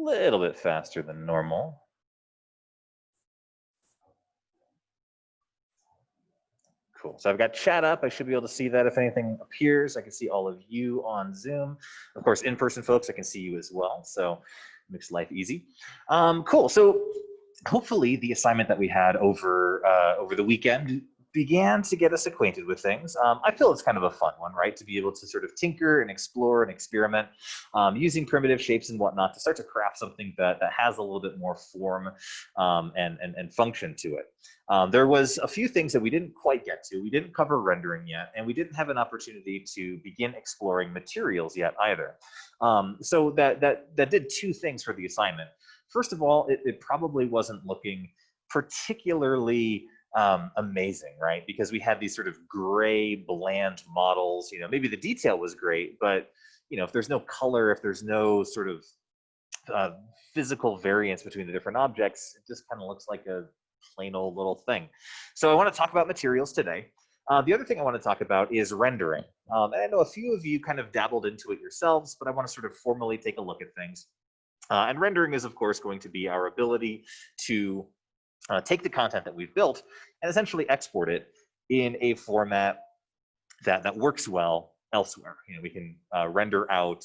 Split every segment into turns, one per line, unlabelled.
little bit faster than normal. Cool. So I've got chat up. I should be able to see that if anything appears. I can see all of you on Zoom. Of course, in-person folks, I can see you as well. So it makes life easy. Cool. So hopefully the assignment that we had over the weekend began to get us acquainted with things. I feel it's kind of a fun one, right? To be able to sort of tinker and explore and experiment using primitive shapes and whatnot to start to craft something that has a little bit more form and function to it. There was a few things that we didn't quite get to. We didn't cover rendering yet, and we didn't have an opportunity to begin exploring materials yet either. So that did two things for the assignment. First of all, it probably wasn't looking particularly amazing, right? Because we had these sort of gray, bland models. You know, maybe the detail was great, but you know, if there's no color, if there's no sort of physical variance between the different objects, it just kind of looks like a plain old little thing. So I want to talk about materials today. The other thing I want to talk about is rendering. And I know a few of you kind of dabbled into it yourselves, but I want to sort of formally take a look at things. And rendering is, of course, going to be our ability to take the content that we've built and essentially export it in a format that works well elsewhere. You know, we can render out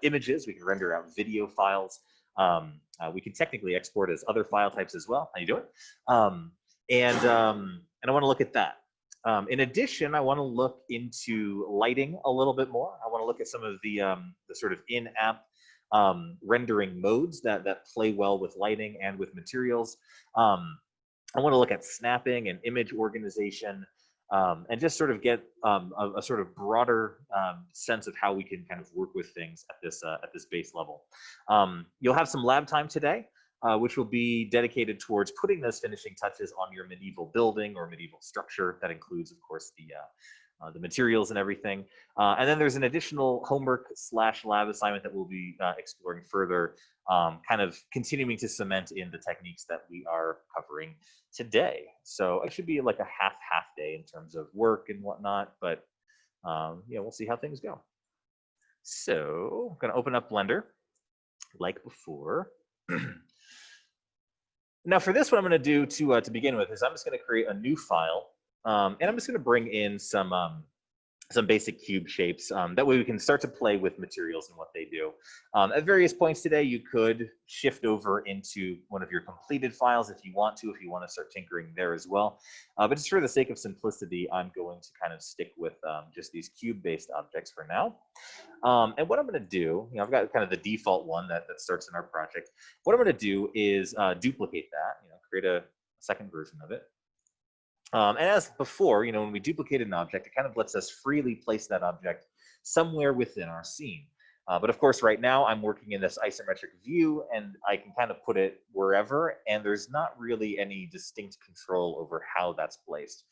images, we can render out video files. We can technically export as other file types as well. How you doing? And I want to look at that. In addition, I want to look into lighting a little bit more. I want to look at some of the sort of in-app rendering modes that play well with lighting and with materials. I want to look at snapping and image organization, and just sort of get a sort of broader sense of how we can kind of work with things at this base level. You'll have some lab time today, which will be dedicated towards putting those finishing touches on your medieval building or medieval structure. That includes, of course, the materials and everything. And then there's an additional homework / lab assignment that we'll be exploring further, kind of continuing to cement in the techniques that we are covering today. So it should be like a half day in terms of work and whatnot, but yeah, we'll see how things go. So I'm gonna open up Blender like before. Now for this, what I'm gonna do to begin with is I'm just gonna create a new file. And I'm just going to bring in some basic cube shapes. That way we can start to play with materials and what they do. At various points today, you could shift over into one of your completed files if you want to start tinkering there as well. But just for the sake of simplicity, I'm going to kind of stick with just these cube-based objects for now. And what I'm going to do, I've got kind of the default one that starts in our project. What I'm going to do is duplicate that, create a second version of it. And as before, when we duplicate an object, it kind of lets us freely place that object somewhere within our scene. But of course, right now I'm working in this isometric view and I can kind of put it wherever, and there's not really any distinct control over how that's placed.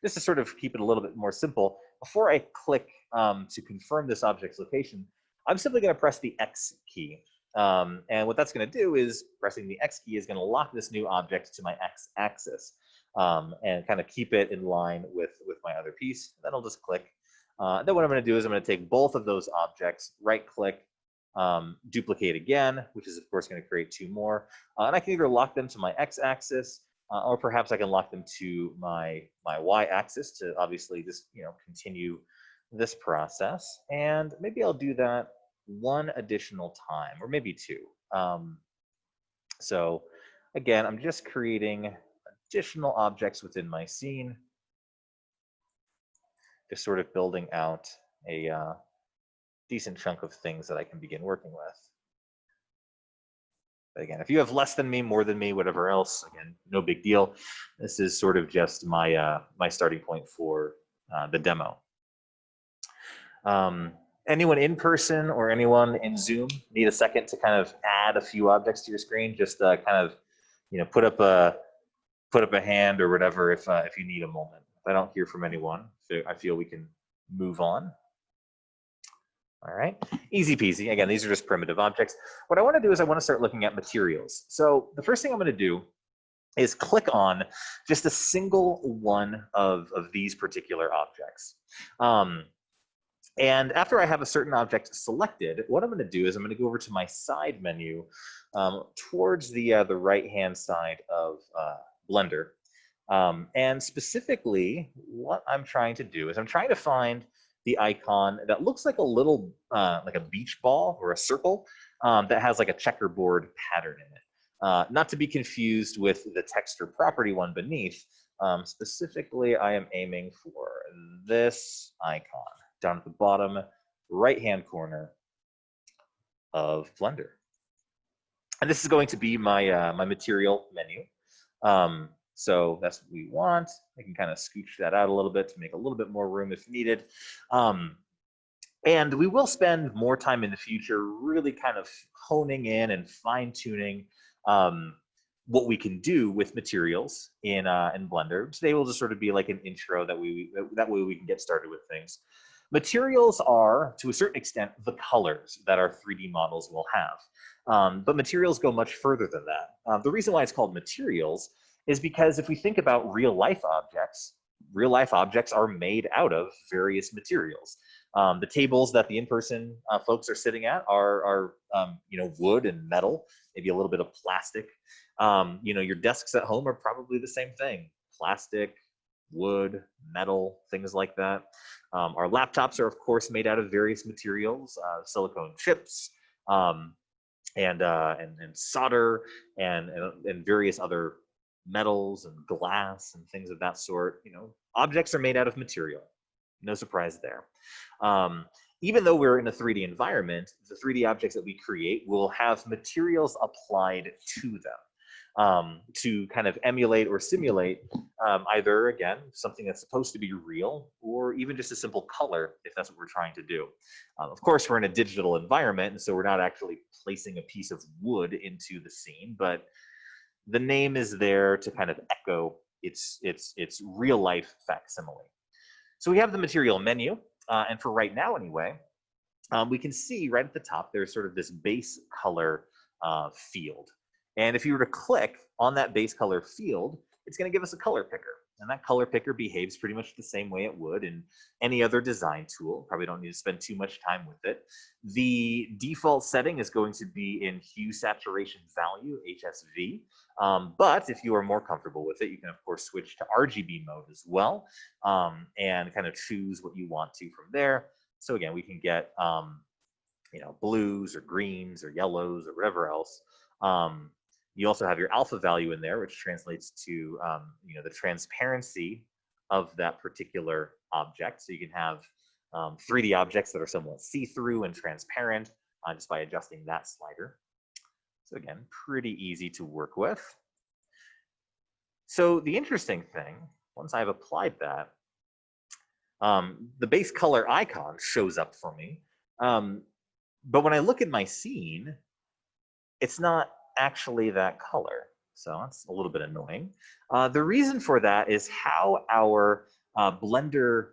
Just to sort of keep it a little bit more simple, before I click to confirm this object's location, I'm simply going to press the X key. And what that's going to do is pressing the X key is going to lock this new object to my X axis. And kind of keep it in line with my other piece. Then I'll just click. Then what I'm going to do is I'm going to take both of those objects, right click, duplicate again, which is of course going to create two more. And I can either lock them to my X axis, or perhaps I can lock them to my Y axis to obviously just continue this process. And maybe I'll do that one additional time, or maybe two. So again, I'm just creating additional objects within my scene, just sort of building out a decent chunk of things that I can begin working with. But again, if you have less than me, more than me, whatever else, again, no big deal. This is sort of just my my starting point for the demo. Anyone in person or anyone in Zoom need a second to kind of add a few objects to your screen? Just kind of, put up a hand or whatever if you need a moment. If I don't hear from anyone, so I feel we can move on. All right, easy peasy. Again, these are just primitive objects. What I want to do is I want to start looking at materials. So the first thing I'm going to do is click on just a single one of these particular objects. And after I have a certain object selected, what I'm going to do is I'm going to go over to my side menu towards the right-hand side of Blender. And specifically, what I'm trying to do is I'm trying to find the icon that looks like a little, like a beach ball or a circle that has like a checkerboard pattern in it. Not to be confused with the texture property one beneath. Specifically, I am aiming for this icon down at the bottom right-hand corner of Blender. And this is going to be my, my material menu. So that's what we want. I can kind of scooch that out a little bit to make a little bit more room if needed. And we will spend more time in the future really kind of honing in and fine-tuning what we can do with materials in Blender. Today will just sort of be like an intro that way we can get started with things. Materials are, to a certain extent, the colors that our 3D models will have. But materials go much further than that. The reason why it's called materials is because if we think about real life objects are made out of various materials. The tables that the in-person folks are sitting at are you know, wood and metal, maybe a little bit of plastic. You know, your desks at home are probably the same thing: plastic, wood, metal, things like that. Our laptops are, of course, made out of various materials, silicone chips, and solder, and various other metals and glass and things of that sort. You know, objects are made out of material. No surprise there. Even though we're in a 3D environment, the 3D objects that we create will have materials applied to them to kind of emulate or simulate either, again, something that's supposed to be real, or even just a simple color, if that's what we're trying to do. Of course, we're in a digital environment, and so we're not actually placing a piece of wood into the scene, but the name is there to kind of echo its real life facsimile. So we have the material menu, and for right now anyway, we can see right at the top there's sort of this base color field. And if you were to click on that base color field, it's going to give us a color picker. And that color picker behaves pretty much the same way it would in any other design tool. Probably don't need to spend too much time with it. The default setting is going to be in hue saturation value, HSV. But if you are more comfortable with it, you can, of course, switch to RGB mode as well, and kind of choose what you want to from there. So again, we can get you know, blues or greens or yellows or whatever else. You also have your alpha value in there, which translates to you know, the transparency of that particular object. So you can have 3D objects that are somewhat see-through and transparent just by adjusting that slider. So again, pretty easy to work with. So the interesting thing, once I've applied that, the base color icon shows up for me. But when I look at my scene, it's not actually that color. So that's a little bit annoying. The reason for that is how our Blender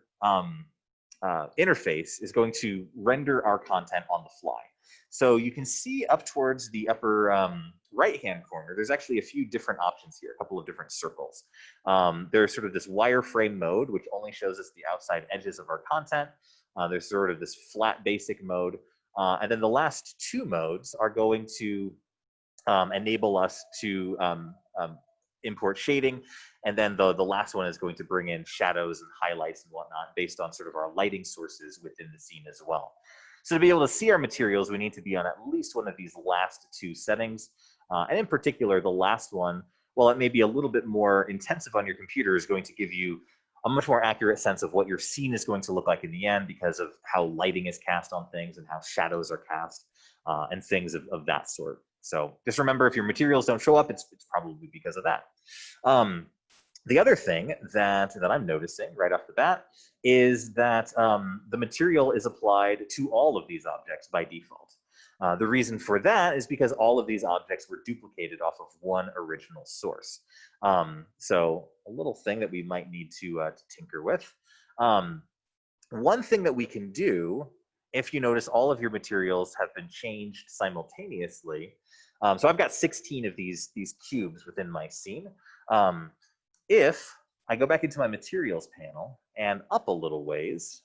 interface is going to render our content on the fly. So you can see up towards the upper right-hand corner, there's actually a few different options here, a couple of different circles. There's sort of this wireframe mode, which only shows us the outside edges of our content. There's sort of this flat basic mode. And then the last two modes are going to enable us to import shading. And then the last one is going to bring in shadows and highlights and whatnot based on sort of our lighting sources within the scene as well. So to be able to see our materials, we need to be on at least one of these last two settings. And in particular, the last one, while it may be a little bit more intensive on your computer, is going to give you a much more accurate sense of what your scene is going to look like in the end because of how lighting is cast on things and how shadows are cast and things of that sort. So just remember, if your materials don't show up, it's probably because of that. The other thing that I'm noticing right off the bat is that the material is applied to all of these objects by default. The reason for that is because all of these objects were duplicated off of one original source. So a little thing that we might need to tinker with. One thing that we can do, if you notice all of your materials have been changed simultaneously, so I've got 16 of these cubes within my scene. If I go back into my materials panel and up a little ways,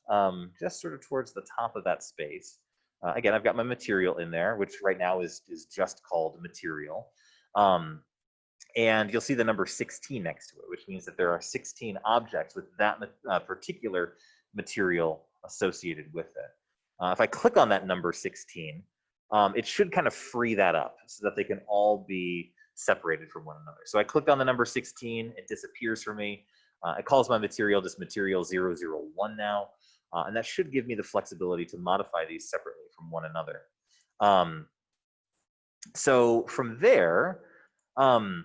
just sort of towards the top of that space. Again, I've got my material in there, which right now is just called material. And you'll see the number 16 next to it, which means that there are 16 objects with that particular material associated with it. If I click on that number 16, it should kind of free that up so that they can all be separated from one another. So I clicked on the number 16, it disappears for me. It calls my material just material 001 now, and that should give me the flexibility to modify these separately from one another. So from there, the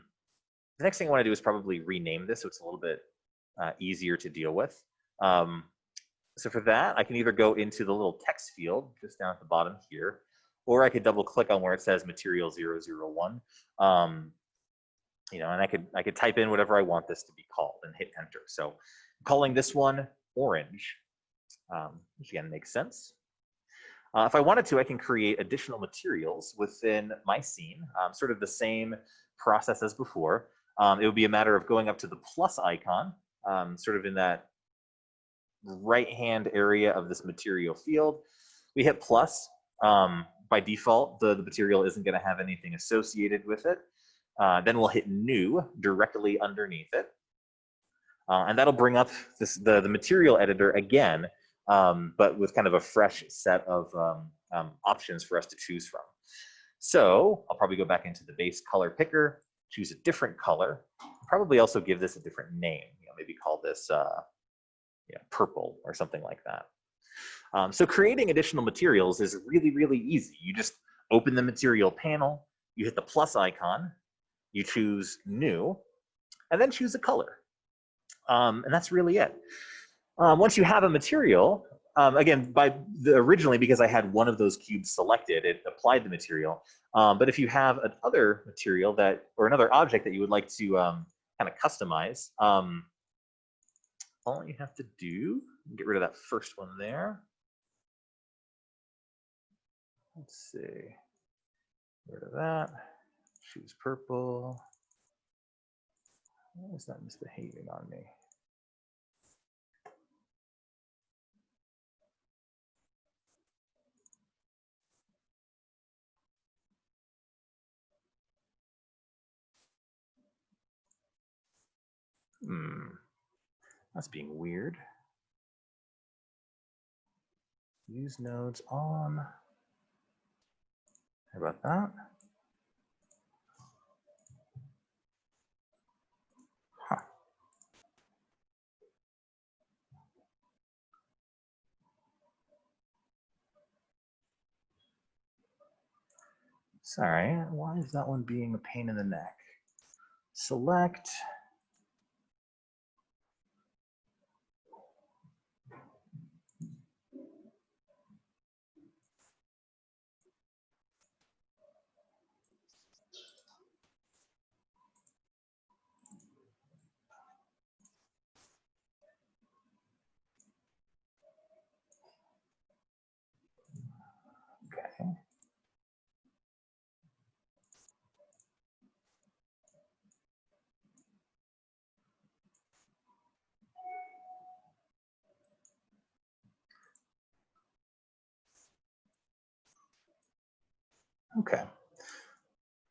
next thing I want to do is probably rename this so it's a little bit easier to deal with. So for that, I can either go into the little text field just down at the bottom here, or I could double click on where it says material 001. You know, and I could type in whatever I want this to be called and hit enter. So I'm calling this one orange, which again makes sense. If I wanted to, I can create additional materials within my scene, sort of the same process as before. It would be a matter of going up to the plus icon, sort of in that right-hand area of this material field. We hit plus. By default, the material isn't going to have anything associated with it. Then we'll hit new directly underneath it. And that'll bring up the material editor again, but with kind of a fresh set of options for us to choose from. So I'll probably go back into the base color picker, choose a different color, probably also give this a different name. You know, maybe call this purple or something like that. So creating additional materials is really, really easy. You just open the material panel, you hit the plus icon, you choose new, and then choose a color. And that's really it. Once you have a material, again, originally, because I had one of those cubes selected, it applied the material. But if you have another material or another object that you would like to kind of customize, all you have to do, get rid of that first one there. Let's see, get rid of that, choose purple. Why is that misbehaving on me? That's being weird. Use nodes on. How about that? Huh. Sorry, why is that one being a pain in the neck? Select. Okay. Okay.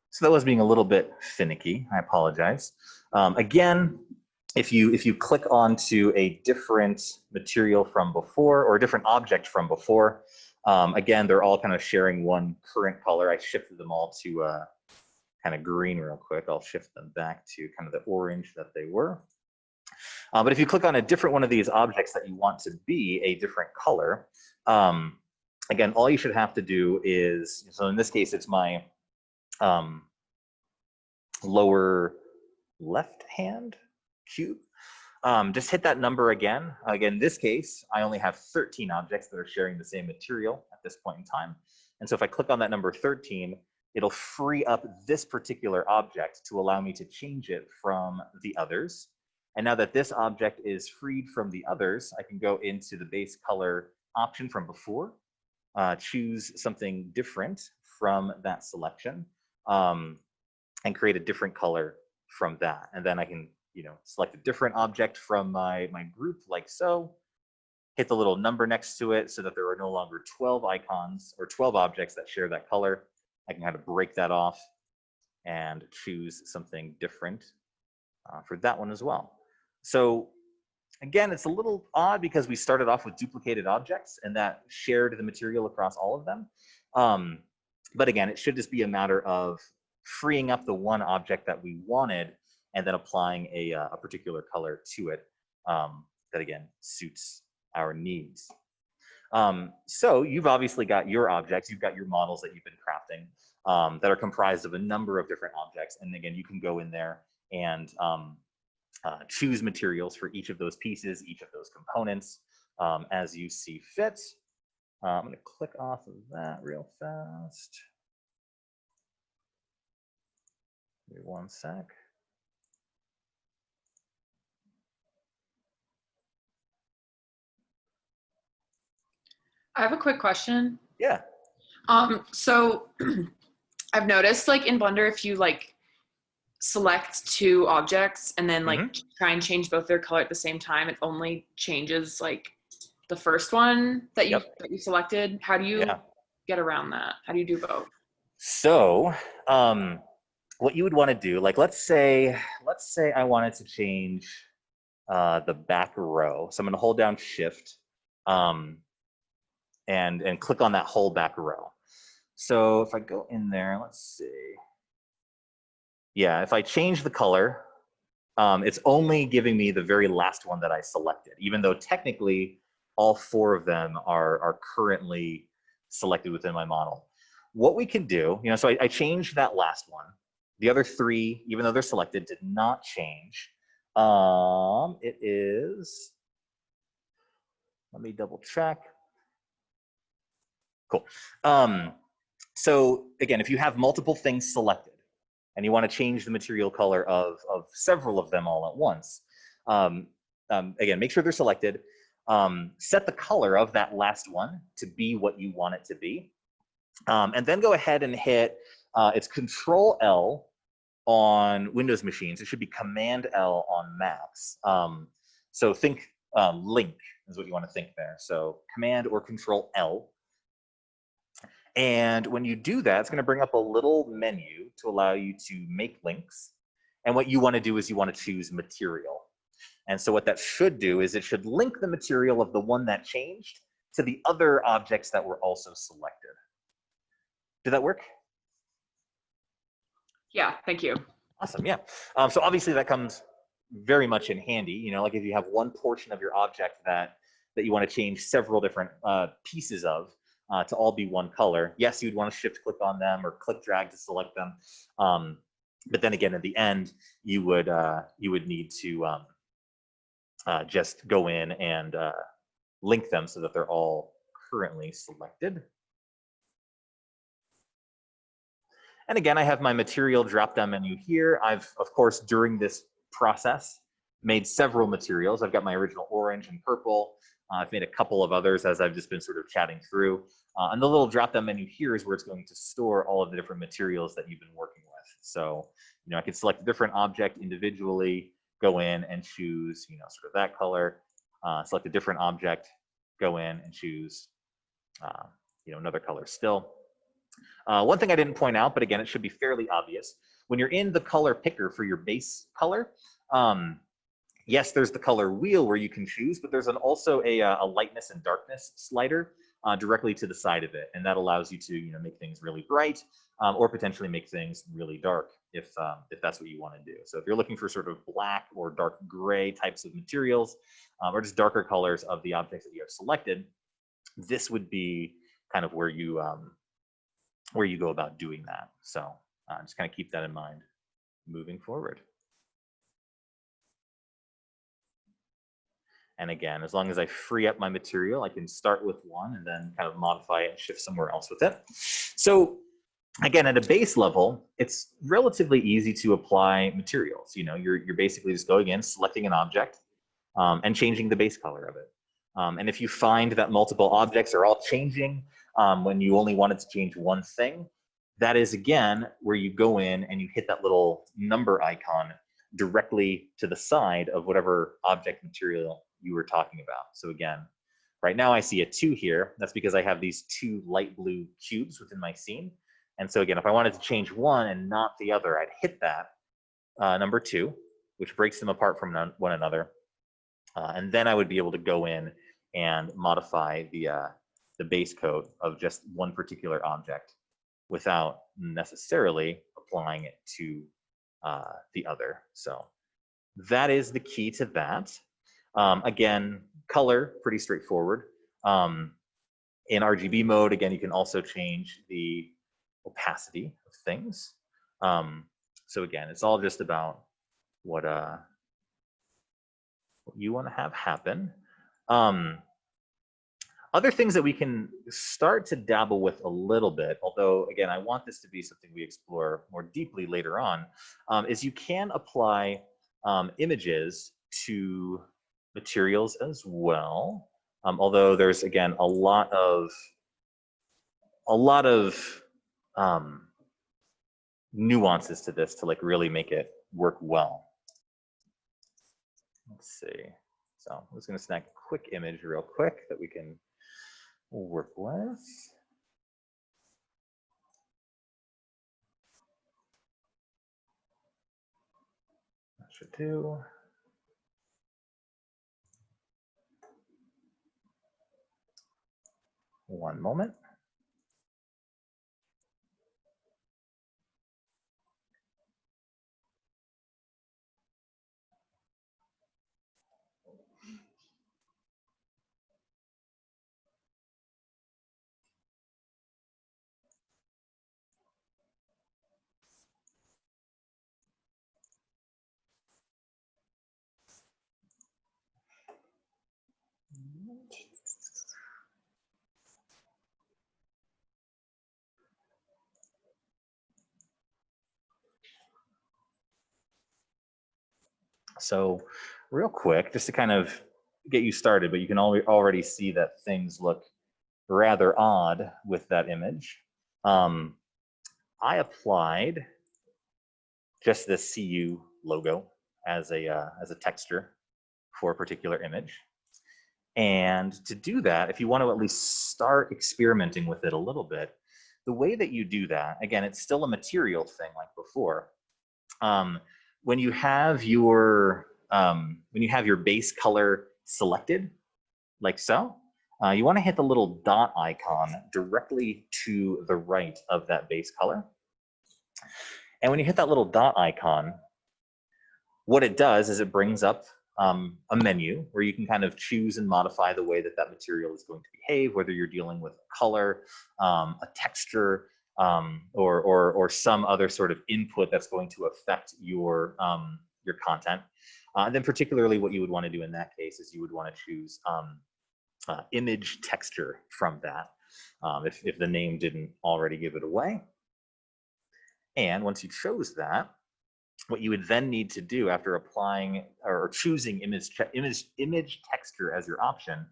So that was being a little bit finicky. I apologize. Again, if you click onto a different material from before or a different object from before, again, they're all kind of sharing one current color. I shifted them all to kind of green real quick. I'll shift them back to kind of the orange that they were. But if you click on a different one of these objects that you want to be a different color, again, all you should have to do is, so in this case, it's my lower left hand cube. Just hit that number again. Again, in this case, I only have 13 objects that are sharing the same material at this point in time. And so if I click on that number 13, it'll free up this particular object to allow me to change it from the others. And now that this object is freed from the others, I can go into the base color option from before, choose something different from that selection, and create a different color from that. And then I can select a different object from my group like so, hit the little number next to it so that there are no longer 12 icons or 12 objects that share that color. I can kind of break that off and choose something different for that one as well. So again, it's a little odd because we started off with duplicated objects and that shared the material across all of them. But again, it should just be a matter of freeing up the one object that we wanted and then applying a particular color to it that again suits our needs. So you've obviously got your objects, you've got your models that you've been crafting that are comprised of a number of different objects. And again, you can go in there and choose materials for each of those pieces, each of those components as you see fit. I'm going to click off of that real fast. Give me one sec.
I have a quick question.
Yeah.
So I've noticed like in Blender, if you like select two objects and then like try and change both their color at the same time, it only changes like the first one that you selected. How do you get around that? How do you do both?
So what you would want to do, like let's say I wanted to change the back row. So I'm going to hold down Shift and click on that whole back row. So if I go in there, let's see. Yeah, if I change the color, it's only giving me the very last one that I selected, even though technically all four of them are currently selected within my model. What we can do, so I changed that last one. The other three, even though they're selected, did not change. It is, let me double check. Cool. So again, if you have multiple things selected and you want to change the material color of several of them all at once, again, make sure they're selected. Set the color of that last one to be what you want it to be. And then go ahead and hit, it's Control L on Windows machines. It should be Command L on Macs. So think link is what you want to think there. So Command or Control L. And when you do that, it's going to bring up a little menu to allow you to make links. And what you want to do is you want to choose material. And so what that should do is it should link the material of the one that changed to the other objects that were also selected. Did that work?
Yeah, thank you.
Awesome, yeah. So obviously that comes very much in handy, like if you have one portion of your object that you want to change several different pieces of, to all be one color. Yes, you'd want to shift click on them or click drag to select them. But then again, at the end, you would need to just go in and link them so that they're all currently selected. And again, I have my material drop-down menu here. I've, of course, during this process, made several materials. I've got my original orange and purple. I've made a couple of others as I've just been sort of chatting through. And the little drop-down menu here is where it's going to store all of the different materials that you've been working with. So, I can select a different object individually, go in and choose, sort of that color, select a different object, go in and choose, another color still. One thing I didn't point out, but again, it should be fairly obvious. When you're in the color picker for your base color, yes, there's the color wheel where you can choose, but there's also a lightness and darkness slider directly to the side of it. And that allows you to make things really bright or potentially make things really dark if that's what you want to do. So if you're looking for sort of black or dark gray types of materials or just darker colors of the objects that you have selected, this would be kind of where you go about doing that. So just kind of keep that in mind moving forward. And again, as long as I free up my material, I can start with one and then kind of modify it and shift somewhere else with it. So again, at a base level, it's relatively easy to apply materials. You're basically just going in, selecting an object, and changing the base color of it. And if you find that multiple objects are all changing when you only wanted to change one thing, that is, again, where you go in and you hit that little number icon directly to the side of whatever object material you were talking about. So again, right now I see a 2 here. That's because I have these 2 light blue cubes within my scene. And so again, if I wanted to change one and not the other, I'd hit that number 2, which breaks them apart from one another. And then I would be able to go in and modify the base code of just one particular object without necessarily applying it to the other. So that is the key to that. Again, color, pretty straightforward. In RGB mode, again, you can also change the opacity of things. So again, it's all just about what you want to have happen. Other things that we can start to dabble with a little bit, although again, I want this to be something we explore more deeply later on, is you can apply images to materials as well. Although there's again a lot of nuances to this to like really make it work well. Let's see. So I'm just going to snag a quick image real quick that we can work with. That should do. One moment. So real quick, just to kind of get you started, but you can already see that things look rather odd with that image. I applied just this CU logo as a texture for a particular image. And to do that, if you want to at least start experimenting with it a little bit, the way that you do that, again, it's still a material thing like before. When you have your base color selected, like so, you want to hit the little dot icon directly to the right of that base color. And when you hit that little dot icon, what it does is it brings up a menu where you can kind of choose and modify the way that that material is going to behave, whether you're dealing with a color, a texture, or some other sort of input that's going to affect your content. And then particularly what you would want to do in that case is you would want to choose image texture from that, if the name didn't already give it away. And once you chose that, what you would then need to do after applying or choosing image texture as your option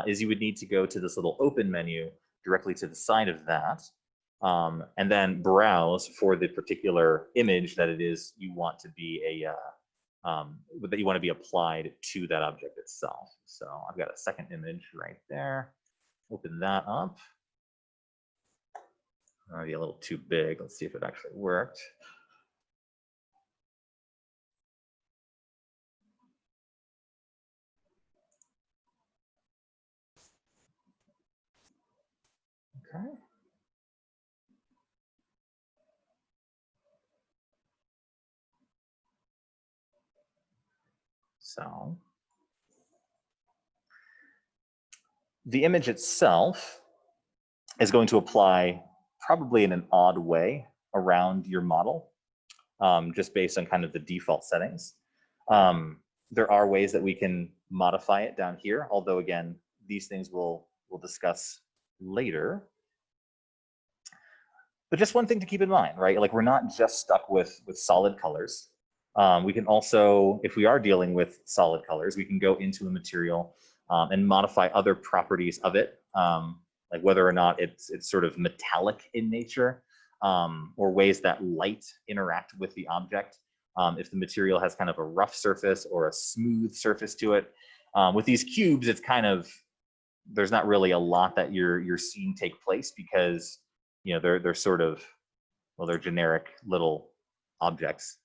is you would need to go to this little open menu directly to the side of that, and then browse for the particular image that it is you want to be that you want to be applied to that object itself. So I've got a second image right there. Open that up. Maybe a little too big. Let's see if it actually worked. Okay. So the image itself is going to apply probably in an odd way around your model, just based on kind of the default settings. There are ways that we can modify it down here, although again, these things we'll discuss later. But just one thing to keep in mind, right? Like we're not just stuck with solid colors. We can also, if we are dealing with solid colors, we can go into a material and modify other properties of it, like whether or not it's sort of metallic in nature, or ways that light interact with the object. if the material has kind of a rough surface or a smooth surface to it. With these cubes, it's kind of, there's not really a lot that you're seeing take place because, you know, they're sort of, well, they're generic little objects,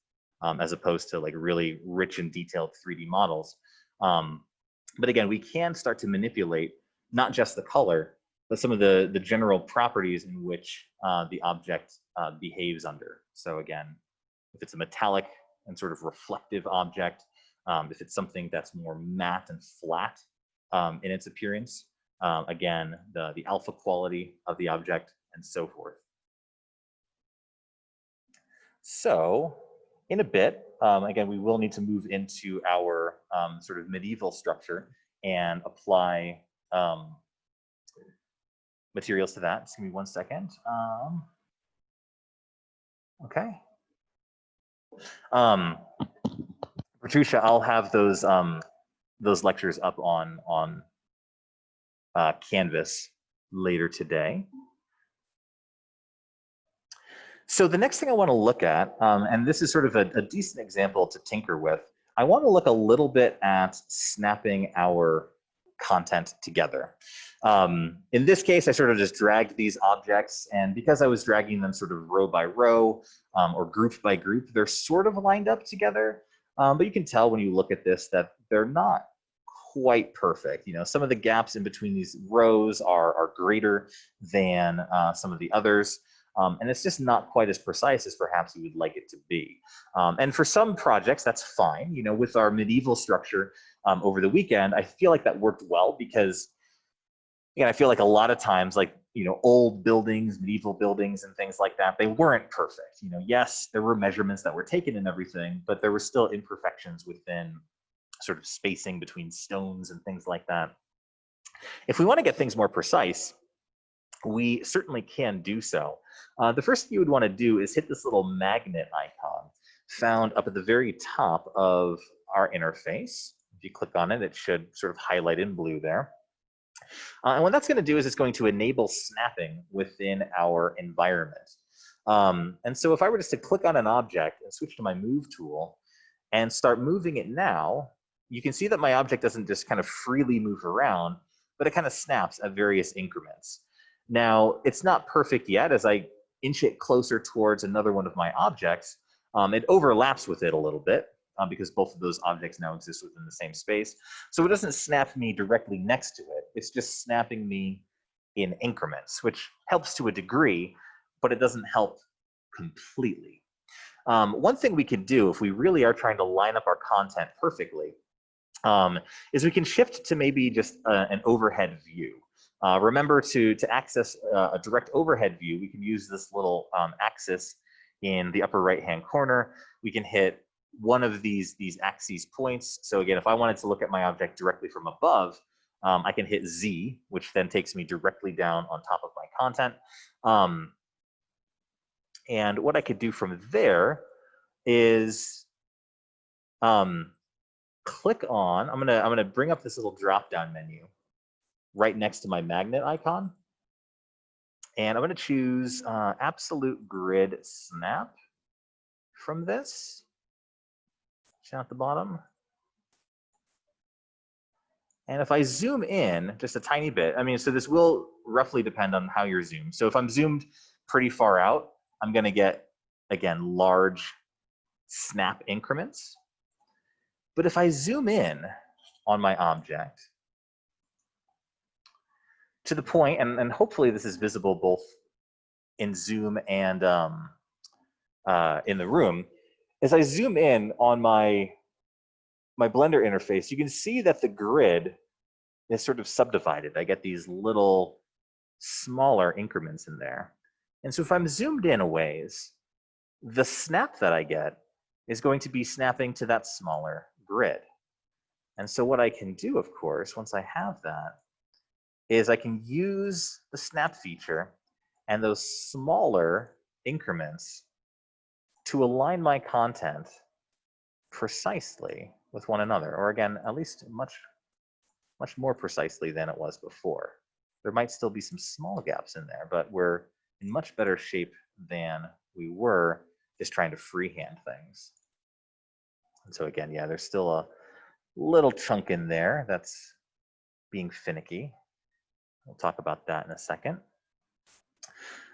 as opposed to like really rich and detailed 3D models. But again, we can start to manipulate not just the color, but some of the general properties in which the object behaves under. So again, if it's a metallic and sort of reflective object, if it's something that's more matte and flat in its appearance, again, the alpha quality of the object, and so forth. So in a bit, again, we will need to move into our sort of medieval structure and apply materials to that. Just give me 1 second. Okay. Patricia, I'll have those lectures up on Canvas later today. So the next thing I want to look at, and this is sort of a decent example to tinker with, I want to look a little bit at snapping our content together. In this case, I sort of just dragged these objects, and because I was dragging them sort of row by row or group by group, they're sort of lined up together. But you can tell when you look at this that they're not quite perfect. You know, some of the gaps in between these rows are greater than some of the others. And it's just not quite as precise as perhaps you would like it to be. And for some projects, that's fine. You know, with our medieval structure over the weekend, I feel like that worked well because, again, I feel like a lot of times, like, you know, old buildings, medieval buildings and things like that, they weren't perfect. You know, yes, there were measurements that were taken and everything, but there were still imperfections within sort of spacing between stones and things like that. If we want to get things more precise, we certainly can do so. The first thing you would want to do is hit this little magnet icon found up at the very top of our interface. If you click on it, it should sort of highlight in blue there. And what that's going to do is it's going to enable snapping within our environment. And so if I were just to click on an object and switch to my move tool and start moving it now, you can see that my object doesn't just kind of freely move around, but it kind of snaps at various increments. Now, it's not perfect yet. As I inch it closer towards another one of my objects, it overlaps with it a little bit because both of those objects now exist within the same space. So it doesn't snap me directly next to it. It's just snapping me in increments, which helps to a degree, but it doesn't help completely. One thing we can do if we really are trying to line up our content perfectly is we can shift to maybe just an overhead view. Remember to access a direct overhead view, we can use this little axis in the upper right-hand corner. We can hit one of these axes points. So again, if I wanted to look at my object directly from above, I can hit Z, which then takes me directly down on top of my content. And what I could do from there is click on, I'm gonna bring up this little drop-down menu right next to my magnet icon. And I'm gonna choose absolute grid snap from this. Down at the bottom. And if I zoom in just a tiny bit, I mean, so this will roughly depend on how you're zoomed. So if I'm zoomed pretty far out, I'm gonna get, again, large snap increments. But if I zoom in on my object to the point, and hopefully this is visible both in Zoom and in the room, as I zoom in on my Blender interface, you can see that the grid is sort of subdivided. I get these little smaller increments in there. And so if I'm zoomed in a ways, the snap that I get is going to be snapping to that smaller grid. And so what I can do, of course, once I have that, is I can use the snap feature and those smaller increments to align my content precisely with one another, or again, at least much more precisely than it was before. There might still be some small gaps in there, but we're in much better shape than we were just trying to freehand things. And so again, yeah, there's still a little chunk in there that's being finicky. We'll talk about that in a second.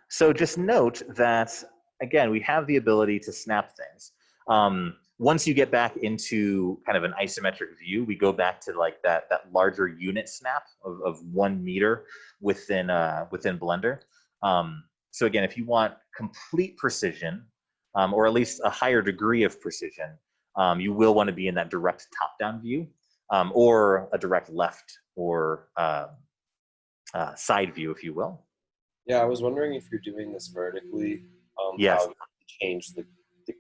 So just note that, again, we have the ability to snap things. Once you get back into kind of an isometric view, we go back to like that larger unit snap of 1 meter within Blender. So again, if you want complete precision, or at least a higher degree of precision, you will want to be in that direct top-down view, or a direct left or side view, if you will.
Yeah, I was wondering if you're doing this vertically,
Yes.
how you change the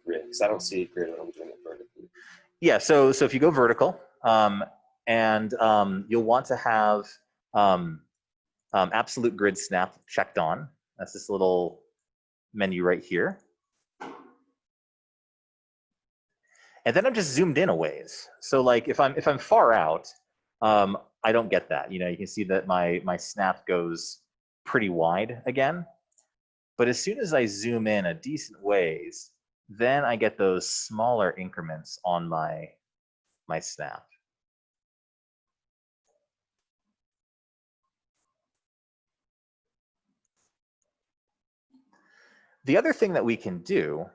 grid, because I don't see a grid when I'm doing it vertically.
Yeah, so if you go vertical, and you'll want to have absolute grid snap checked on. That's this little menu right here. And then I'm just zoomed in a ways. So like if I'm far out, I don't get that. You know, you can see that my snap goes pretty wide again. But as soon as I zoom in a decent ways, then I get those smaller increments on my snap. The other thing that we can do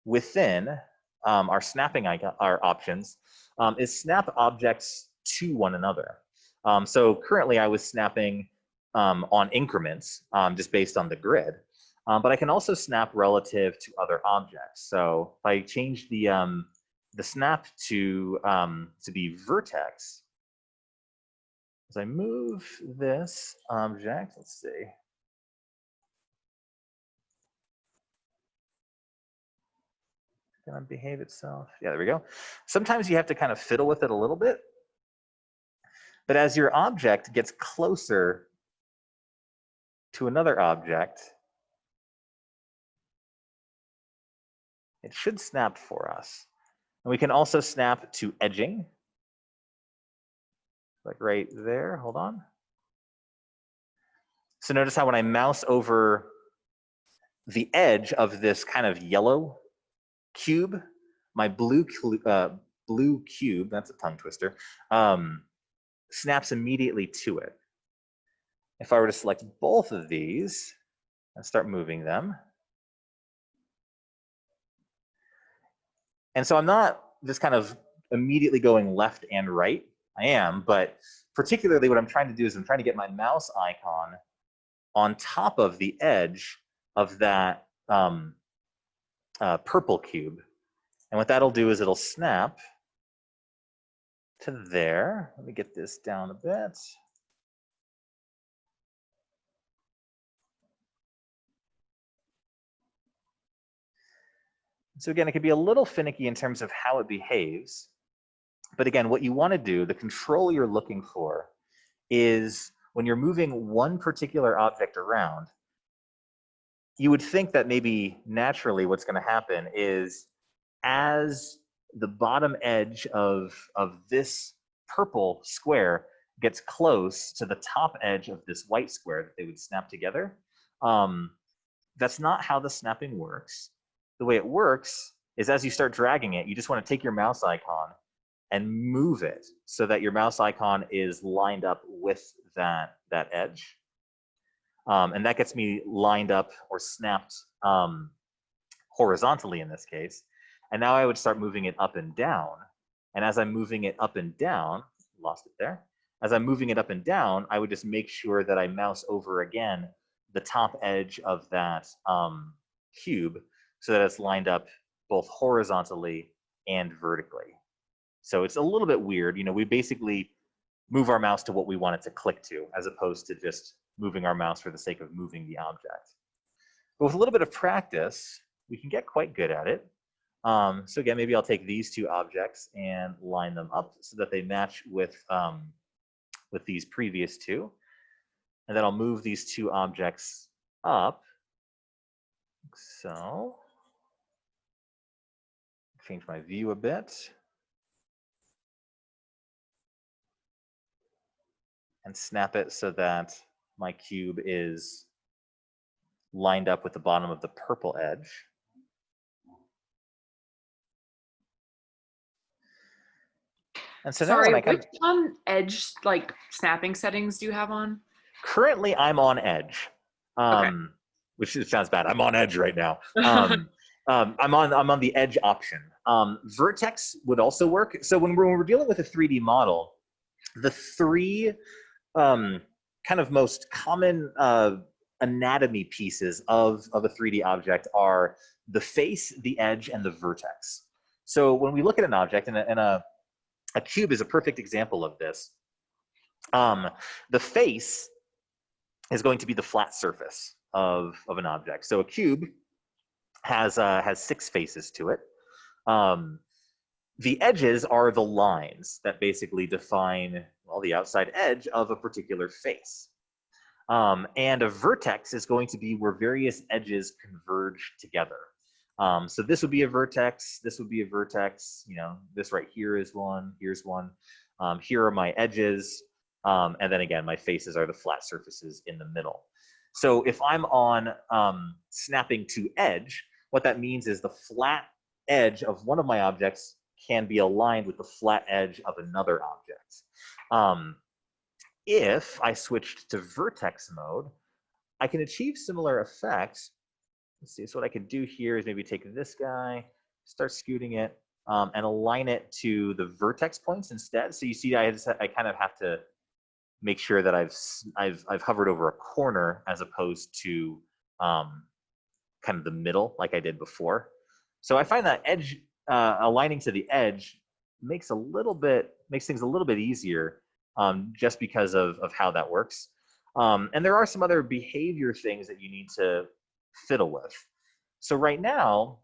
within our snapping our options is snap objects to one another. So currently I was snapping on increments just based on the grid, but I can also snap relative to other objects. So if I change the snap to be vertex, as I move this object, let's see. Gonna behave itself. Yeah, there we go. Sometimes you have to kind of fiddle with it a little bit. But as your object gets closer to another object, it should snap for us. And we can also snap to edging. Like right there, hold on. So notice how when I mouse over the edge of this kind of yellow cube, my blue cube, that's a tongue twister, snaps immediately to it. If I were to select both of these and start moving them, and so I'm not just kind of immediately going left and right. I am, but particularly what I'm trying to do is I'm trying to get my mouse icon on top of the edge of that purple cube. And what that'll do is it'll snap to there. Let me get this down a bit. So again, it could be a little finicky in terms of how it behaves. But again, what you want to do, the control you're looking for, is when you're moving one particular object around, you would think that maybe naturally what's going to happen is as the bottom edge of this purple square gets close to the top edge of this white square that they would snap together, that's not how the snapping works. The way it works is as you start dragging it, you just want to take your mouse icon and move it so that your mouse icon is lined up with that edge. And that gets me lined up or snapped horizontally in this case. And now I would start moving it up and down. And as I'm moving it up and down, lost it there. As I'm moving it up and down, I would just make sure that I mouse over again the top edge of that cube so that it's lined up both horizontally and vertically. So it's a little bit weird. You know, we basically move our mouse to what we want it to click to, as opposed to just moving our mouse for the sake of moving the object. But with a little bit of practice, we can get quite good at it. So again, maybe I'll take these two objects and line them up so that they match with these previous two. And then I'll move these two objects up. So, change my view a bit. And snap it so that my cube is lined up with the bottom of the purple edge. And so now
Sorry,
when I
which edge like snapping settings do you have on?
currently I'm on edge,
Okay.
which sounds bad. I'm on edge right now. I'm on the edge option. Vertex would also work. So when we're dealing with a 3D model, the three kind of most common anatomy pieces of a 3D object are the face, the edge, and the vertex. So when we look at an object, and a cube is a perfect example of this, the face is going to be the flat surface of an object. So a cube has 6 faces to it. The edges are the lines that basically define, well, the outside edge of a particular face. And a vertex is going to be where various edges converge together. So this would be a vertex, this would be a vertex, you know, this right here is one, here's one. Here are my edges, and then again, my faces are the flat surfaces in the middle. So if I'm on snapping to edge, what that means is the flat edge of one of my objects can be aligned with the flat edge of another object. If I switched to vertex mode, I can achieve similar effects. Let's see, so what I could do here is maybe take this guy, start scooting it, and align it to the vertex points instead. So you see, I kind of have to make sure that I've hovered over a corner as opposed to kind of the middle like I did before. So I find that edge aligning to the edge makes things a little bit easier, just because of how that works. And there are some other behavior things that you need to fiddle with. So right now,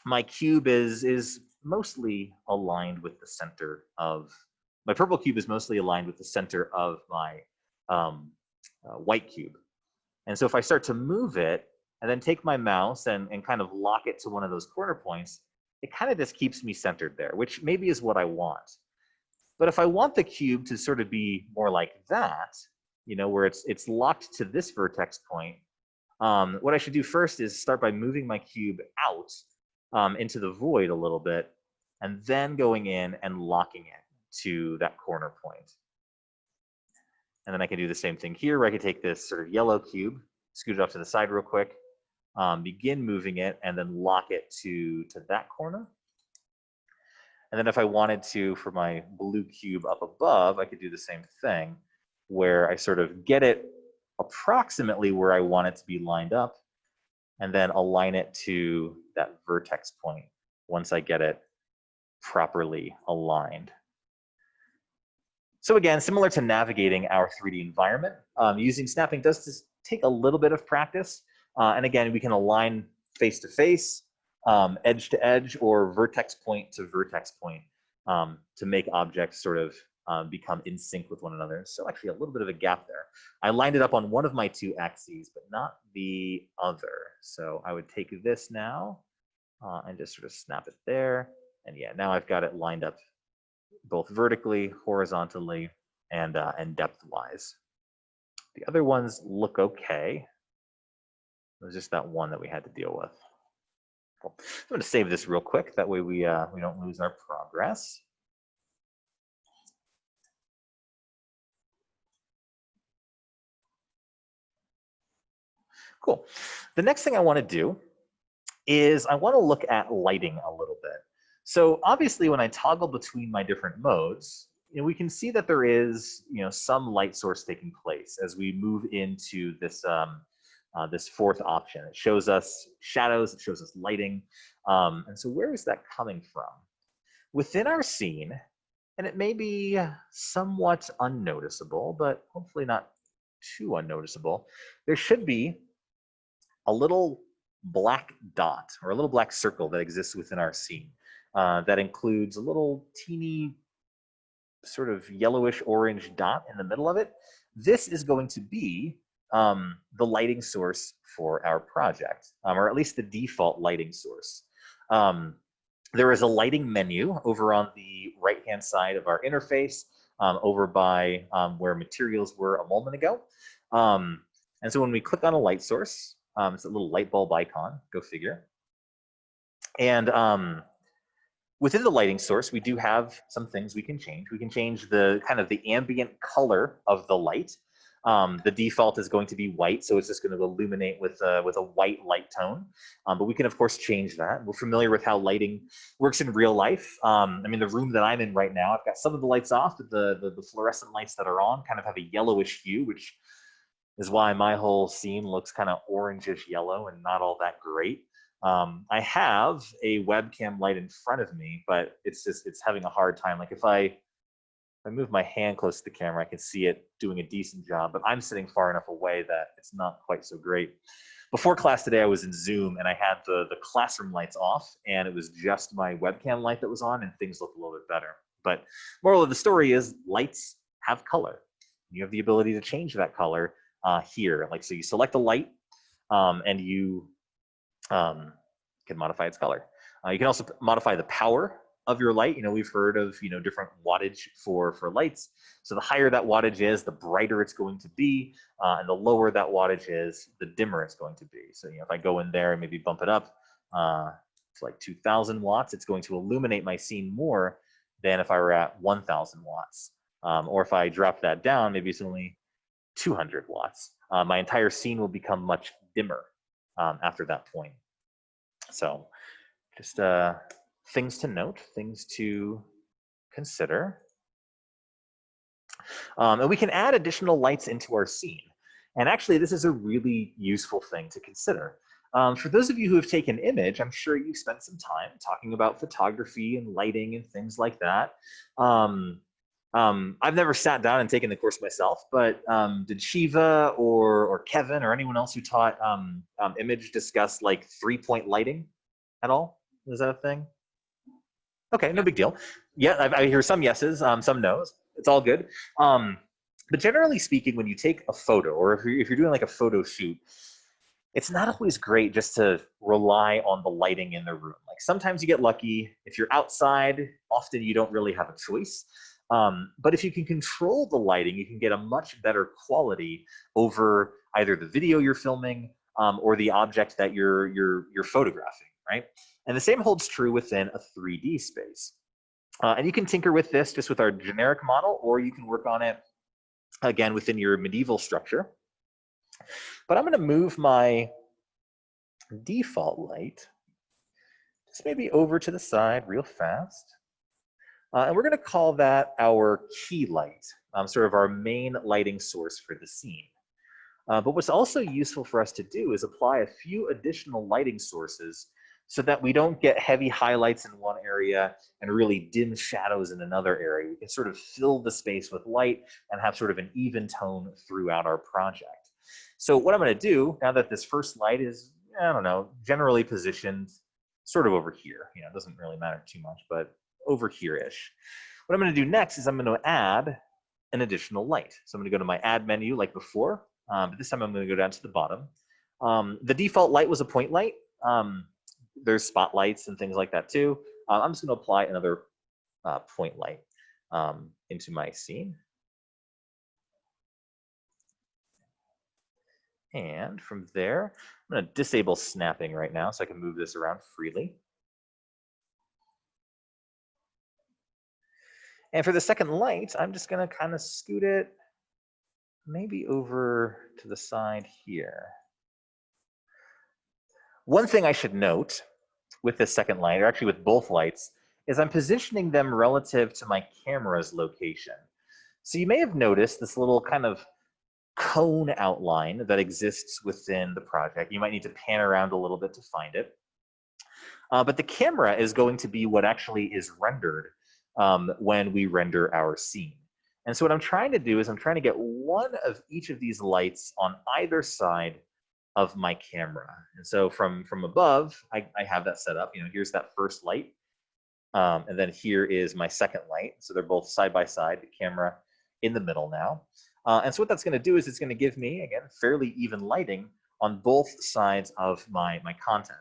my cube is mostly aligned with the center of my purple cube is mostly aligned with the center of my white cube. And so if I start to move it and then take my mouse and kind of lock it to one of those corner points, it kind of just keeps me centered there, which maybe is what I want. But if I want the cube to sort of be more like that, you know, where it's locked to this vertex point, what I should do first is start by moving my cube out into the void a little bit, and then going in and locking it to that corner point. And then I can do the same thing here, where I can take this sort of yellow cube, scoot it off to the side real quick, begin moving it, and then lock it to that corner. And then if I wanted to, for my blue cube up above, I could do the same thing, where I sort of get it approximately where I want it to be lined up, and then align it to that vertex point once I get it properly aligned. So again, similar to navigating our 3D environment, using snapping does just take a little bit of practice. And again, we can align face to face, edge to edge, or vertex point to vertex point to make objects sort of become in sync with one another. So actually a little bit of a gap there. I lined it up on one of my 2 axes, but not the other. So I would take this now and just sort of snap it there. And yeah, now I've got it lined up both vertically, horizontally, and depth-wise. The other ones look okay. It was just that one that we had to deal with. Cool. I'm going to save this real quick. That way we don't lose our progress. Cool. The next thing I want to do is I want to look at lighting a little bit. So obviously when I toggle between my different modes, you know, we can see that there is, you know, some light source taking place as we move into this this 4th option. It shows us shadows, it shows us lighting. And so where is that coming from? Within our scene, and it may be somewhat unnoticeable, but hopefully not too unnoticeable, there should be a little black dot or a little black circle that exists within our scene that includes a little teeny sort of yellowish orange dot in the middle of it. This is going to be the lighting source for our project, or at least the default lighting source. There is a lighting menu over on the right-hand side of our interface, over by where materials were a moment ago. And so when we click on a light source, it's a little light bulb icon, go figure. And Within the lighting source, we do have some things we can change. We can change the kind of the ambient color of the light. The default is going to be white, so it's just going to illuminate with a white light tone. But we can, of course, change that. We're familiar with how lighting works in real life. I mean, the room that I'm in right now, I've got some of the lights off, but the fluorescent lights that are on kind of have a yellowish hue, which is why my whole scene looks kind of orangish yellow and not all that great. I have a webcam light in front of me, but it's having a hard time. Like if I move my hand close to the camera, I can see it doing a decent job, but I'm sitting far enough away that it's not quite so great. Before class today, I was in Zoom and I had the classroom lights off, and it was just my webcam light that was on, and things looked a little bit better. But moral of the story is lights have color. You have the ability to change that color here. Like, so you select a light and you can modify its color. You can also modify the power of your light. You know, we've heard of, you know, different wattage for lights. So the higher that wattage is, the brighter it's going to be, and the lower that wattage is, the dimmer it's going to be. So, you know, if I go in there and maybe bump it up to like 2,000 watts, it's going to illuminate my scene more than if I were at 1,000 watts. Or if I drop that down, maybe it's only 200 watts. My entire scene will become much dimmer after that point. So just things to note, things to consider. And we can add additional lights into our scene. And actually, this is a really useful thing to consider. For those of you who have taken image, I'm sure you've spent some time talking about photography and lighting and things like that. I've never sat down and taken the course myself, but did Shiva or Kevin or anyone else who taught image discuss like 3-point lighting at all? Is that a thing? Okay, no big deal. Yeah, I hear some yeses, some no's. It's all good. But generally speaking, when you take a photo, or if you're doing like a photo shoot, it's not always great just to rely on the lighting in the room. Like sometimes you get lucky. If you're outside, often you don't really have a choice. But if you can control the lighting, you can get a much better quality over either the video you're filming or the object that you're photographing, right? And the same holds true within a 3D space. And you can tinker with this just with our generic model, or you can work on it again within your medieval structure. But I'm going to move my default light just maybe over to the side real fast. And we're going to call that our key light, sort of our main lighting source for the scene. But what's also useful for us to do is apply a few additional lighting sources so that we don't get heavy highlights in one area and really dim shadows in another area. We can sort of fill the space with light and have sort of an even tone throughout our project. So what I'm going to do, now that this first light is, I don't know, generally positioned sort of over here, you know, it doesn't really matter too much, but over here-ish. What I'm going to do next is I'm going to add an additional light. So I'm going to go to my add menu like before, but this time I'm going to go down to the bottom. The default light was a point light. There's spotlights and things like that too. I'm just going to apply another point light into my scene. And from there, I'm going to disable snapping right now so I can move this around freely. And for the second light, I'm just going to kind of scoot it maybe over to the side here. One thing I should note with this second light, or actually with both lights, is I'm positioning them relative to my camera's location. So you may have noticed this little kind of cone outline that exists within the project. You might need to pan around a little bit to find it. But the camera is going to be what actually is rendered when we render our scene. And so what I'm trying to do is I'm trying to get one of each of these lights on either side of my camera. And so from above, I have that set up. You know, here's that first light. And then here is my second light. So they're both side by side, the camera in the middle now. And so what that's going to do is it's going to give me, again, fairly even lighting on both sides of my content.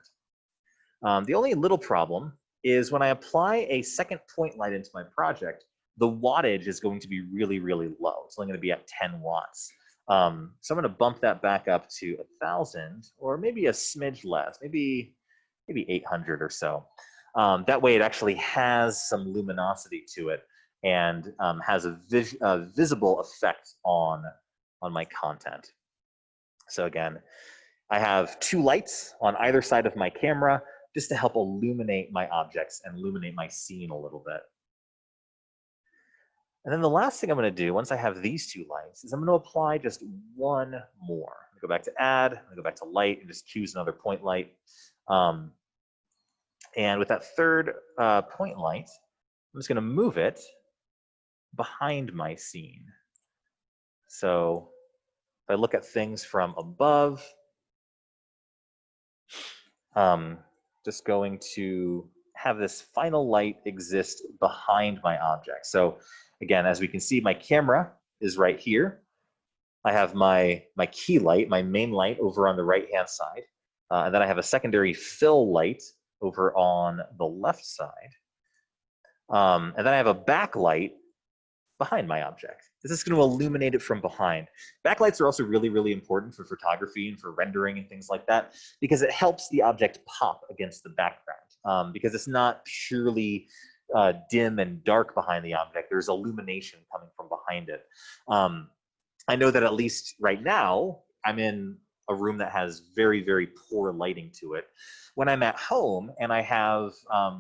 The only little problem is when I apply a second point light into my project, the wattage is going to be really, really low. It's only going to be at 10 watts. So I'm going to bump that back up to 1,000, or maybe a smidge less, maybe 800 or so. That way it actually has some luminosity to it and has a visible effect on my content. So again, I have 2 lights on either side of my camera just to help illuminate my objects and illuminate my scene a little bit. And then the last thing I'm going to do once I have these 2 lights is I'm going to apply just one more. I'm going to go back to add, I'm going to go back to light and just choose another point light. And with that third point light, I'm just going to move it behind my scene. So if I look at things from above, just going to have this final light exist behind my object. So again, as we can see, my camera is right here. I have my key light, my main light over on the right-hand side. And then I have a secondary fill light over on the left side. And then I have a backlight behind my object. This is going to illuminate it from behind. Backlights are also really, really important for photography and for rendering and things like that, because it helps the object pop against the background. Because it's not purely dim and dark behind the object. There's illumination coming from behind it. I know that at least right now, I'm in a room that has very, very poor lighting to it. When I'm at home and I have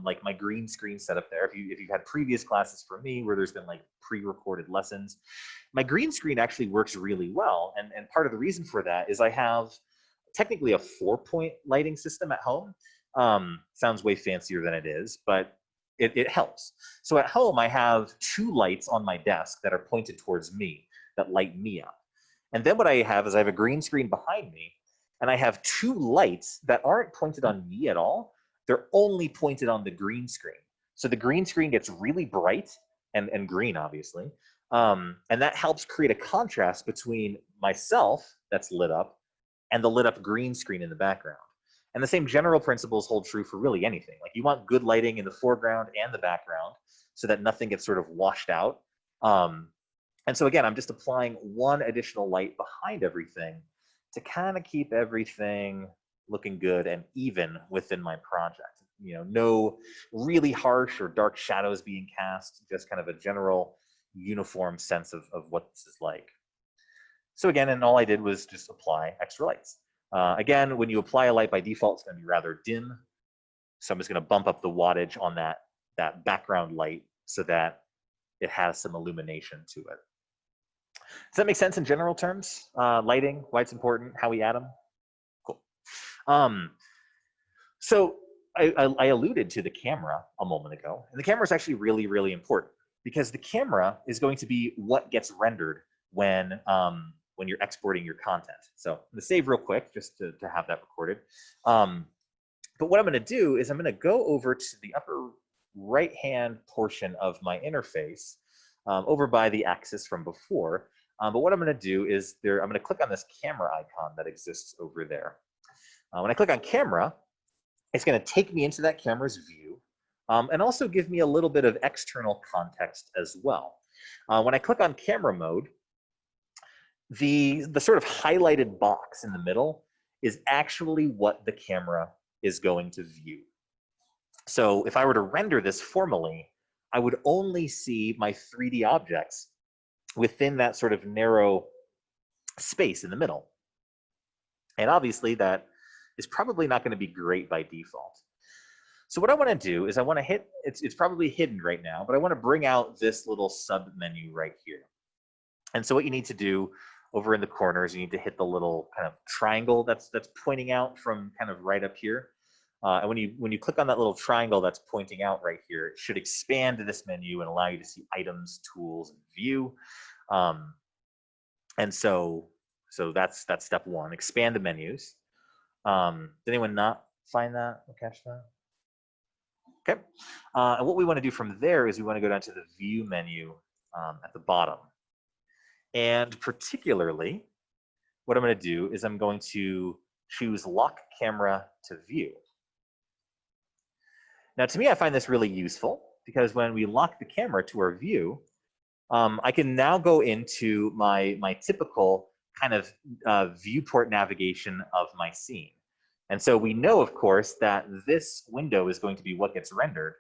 like my green screen set up there, if you've had previous classes from me where there's been like pre-recorded lessons, my green screen actually works really well. And part of the reason for that is I have technically a 4-point lighting system at home. Sounds way fancier than it is, but it helps. So at home, I have 2 lights on my desk that are pointed towards me that light me up. And then what I have is I have a green screen behind me, and I have 2 lights that aren't pointed on me at all. They're only pointed on the green screen. So the green screen gets really bright and green, obviously. And that helps create a contrast between myself that's lit up and the lit up green screen in the background. And the same general principles hold true for really anything. Like you want good lighting in the foreground and the background so that nothing gets sort of washed out. And so again, I'm just applying 1 additional light behind everything to kind of keep everything looking good and even within my project. You know, no really harsh or dark shadows being cast, just kind of a general uniform sense of what this is like. So again, and all I did was just apply extra lights. Again, when you apply a light by default, it's going to be rather dim. So I'm just going to bump up the wattage on that background light so that it has some illumination to it. Does that make sense in general terms? Lighting, why it's important, how we add them? Cool. So I alluded to the camera a moment ago, and the camera is actually really, really important because the camera is going to be what gets rendered when you're exporting your content. So I'm going to save real quick just to have that recorded. But what I'm going to do is I'm going to go over to the upper right-hand portion of my interface over by the axis from before. But what I'm going to do is I'm going to click on this camera icon that exists over there. When I click on camera, it's going to take me into that camera's view and also give me a little bit of external context as well. When I click on camera mode, the sort of highlighted box in the middle is actually what the camera is going to view. So if I were to render this formally, I would only see my 3D objects within that sort of narrow space in the middle. And obviously that is probably not going to be great by default. So what I want to do is I want to hit, it's probably hidden right now, but I want to bring out this little sub menu right here. And so what you need to do over in the corners, you need to hit the little kind of triangle that's pointing out from kind of right up here. And when you click on that little triangle that's pointing out right here, it should expand this menu and allow you to see items, tools, and view. And so that's step 1, expand the menus. Did anyone not find that or catch that? Okay. And what we want to do from there is we want to go down to the view menu at the bottom. And particularly, what I'm going to do is I'm going to choose lock camera to view. Now, to me, I find this really useful because when we lock the camera to our view, I can now go into my typical kind of viewport navigation of my scene. And so we know, of course, that this window is going to be what gets rendered.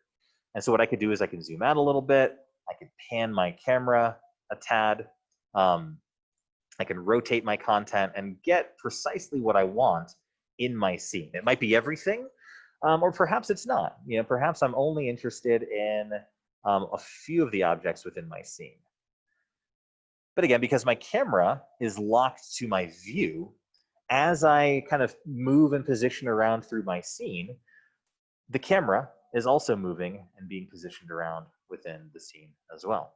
And so what I could do is I can zoom out a little bit. I could pan my camera a tad. I can rotate my content and get precisely what I want in my scene. It might be everything, or perhaps it's not. You know, perhaps I'm only interested in a few of the objects within my scene. But again, because my camera is locked to my view, as I kind of move and position around through my scene, the camera is also moving and being positioned around within the scene as well.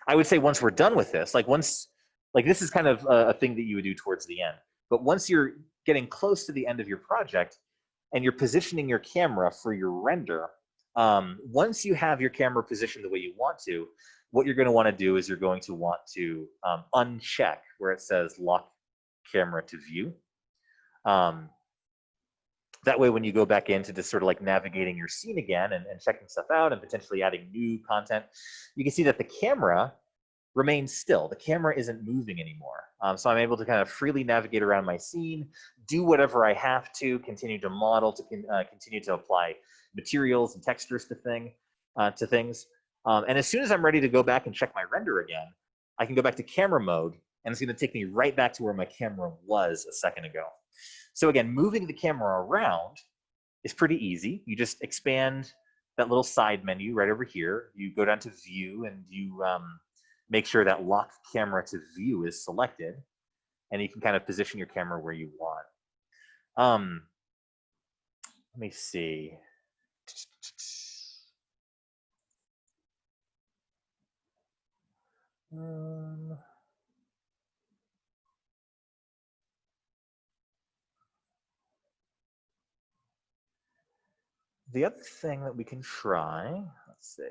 I would say once we're done with this, like this is kind of a thing that you would do towards the end. But once you're getting close to the end of your project and you're positioning your camera for your render, once you have your camera positioned the way you want to, what you're going to want to do is you're going to want to uncheck where it says lock camera to view. That way, when you go back into just sort of like navigating your scene again and checking stuff out and potentially adding new content, you can see that the camera remains still. The camera isn't moving anymore. So I'm able to kind of freely navigate around my scene, do whatever I have to, continue to model, to continue to apply materials and textures to things. And as soon as I'm ready to go back and check my render again, I can go back to camera mode, and it's going to take me right back to where my camera was a second ago. So again, moving the camera around is pretty easy. You just expand that little side menu right over here. You go down to view and you make sure that lock camera to view is selected, and you can kind of position your camera where you want. Let me see. The other thing that we can try, let's see.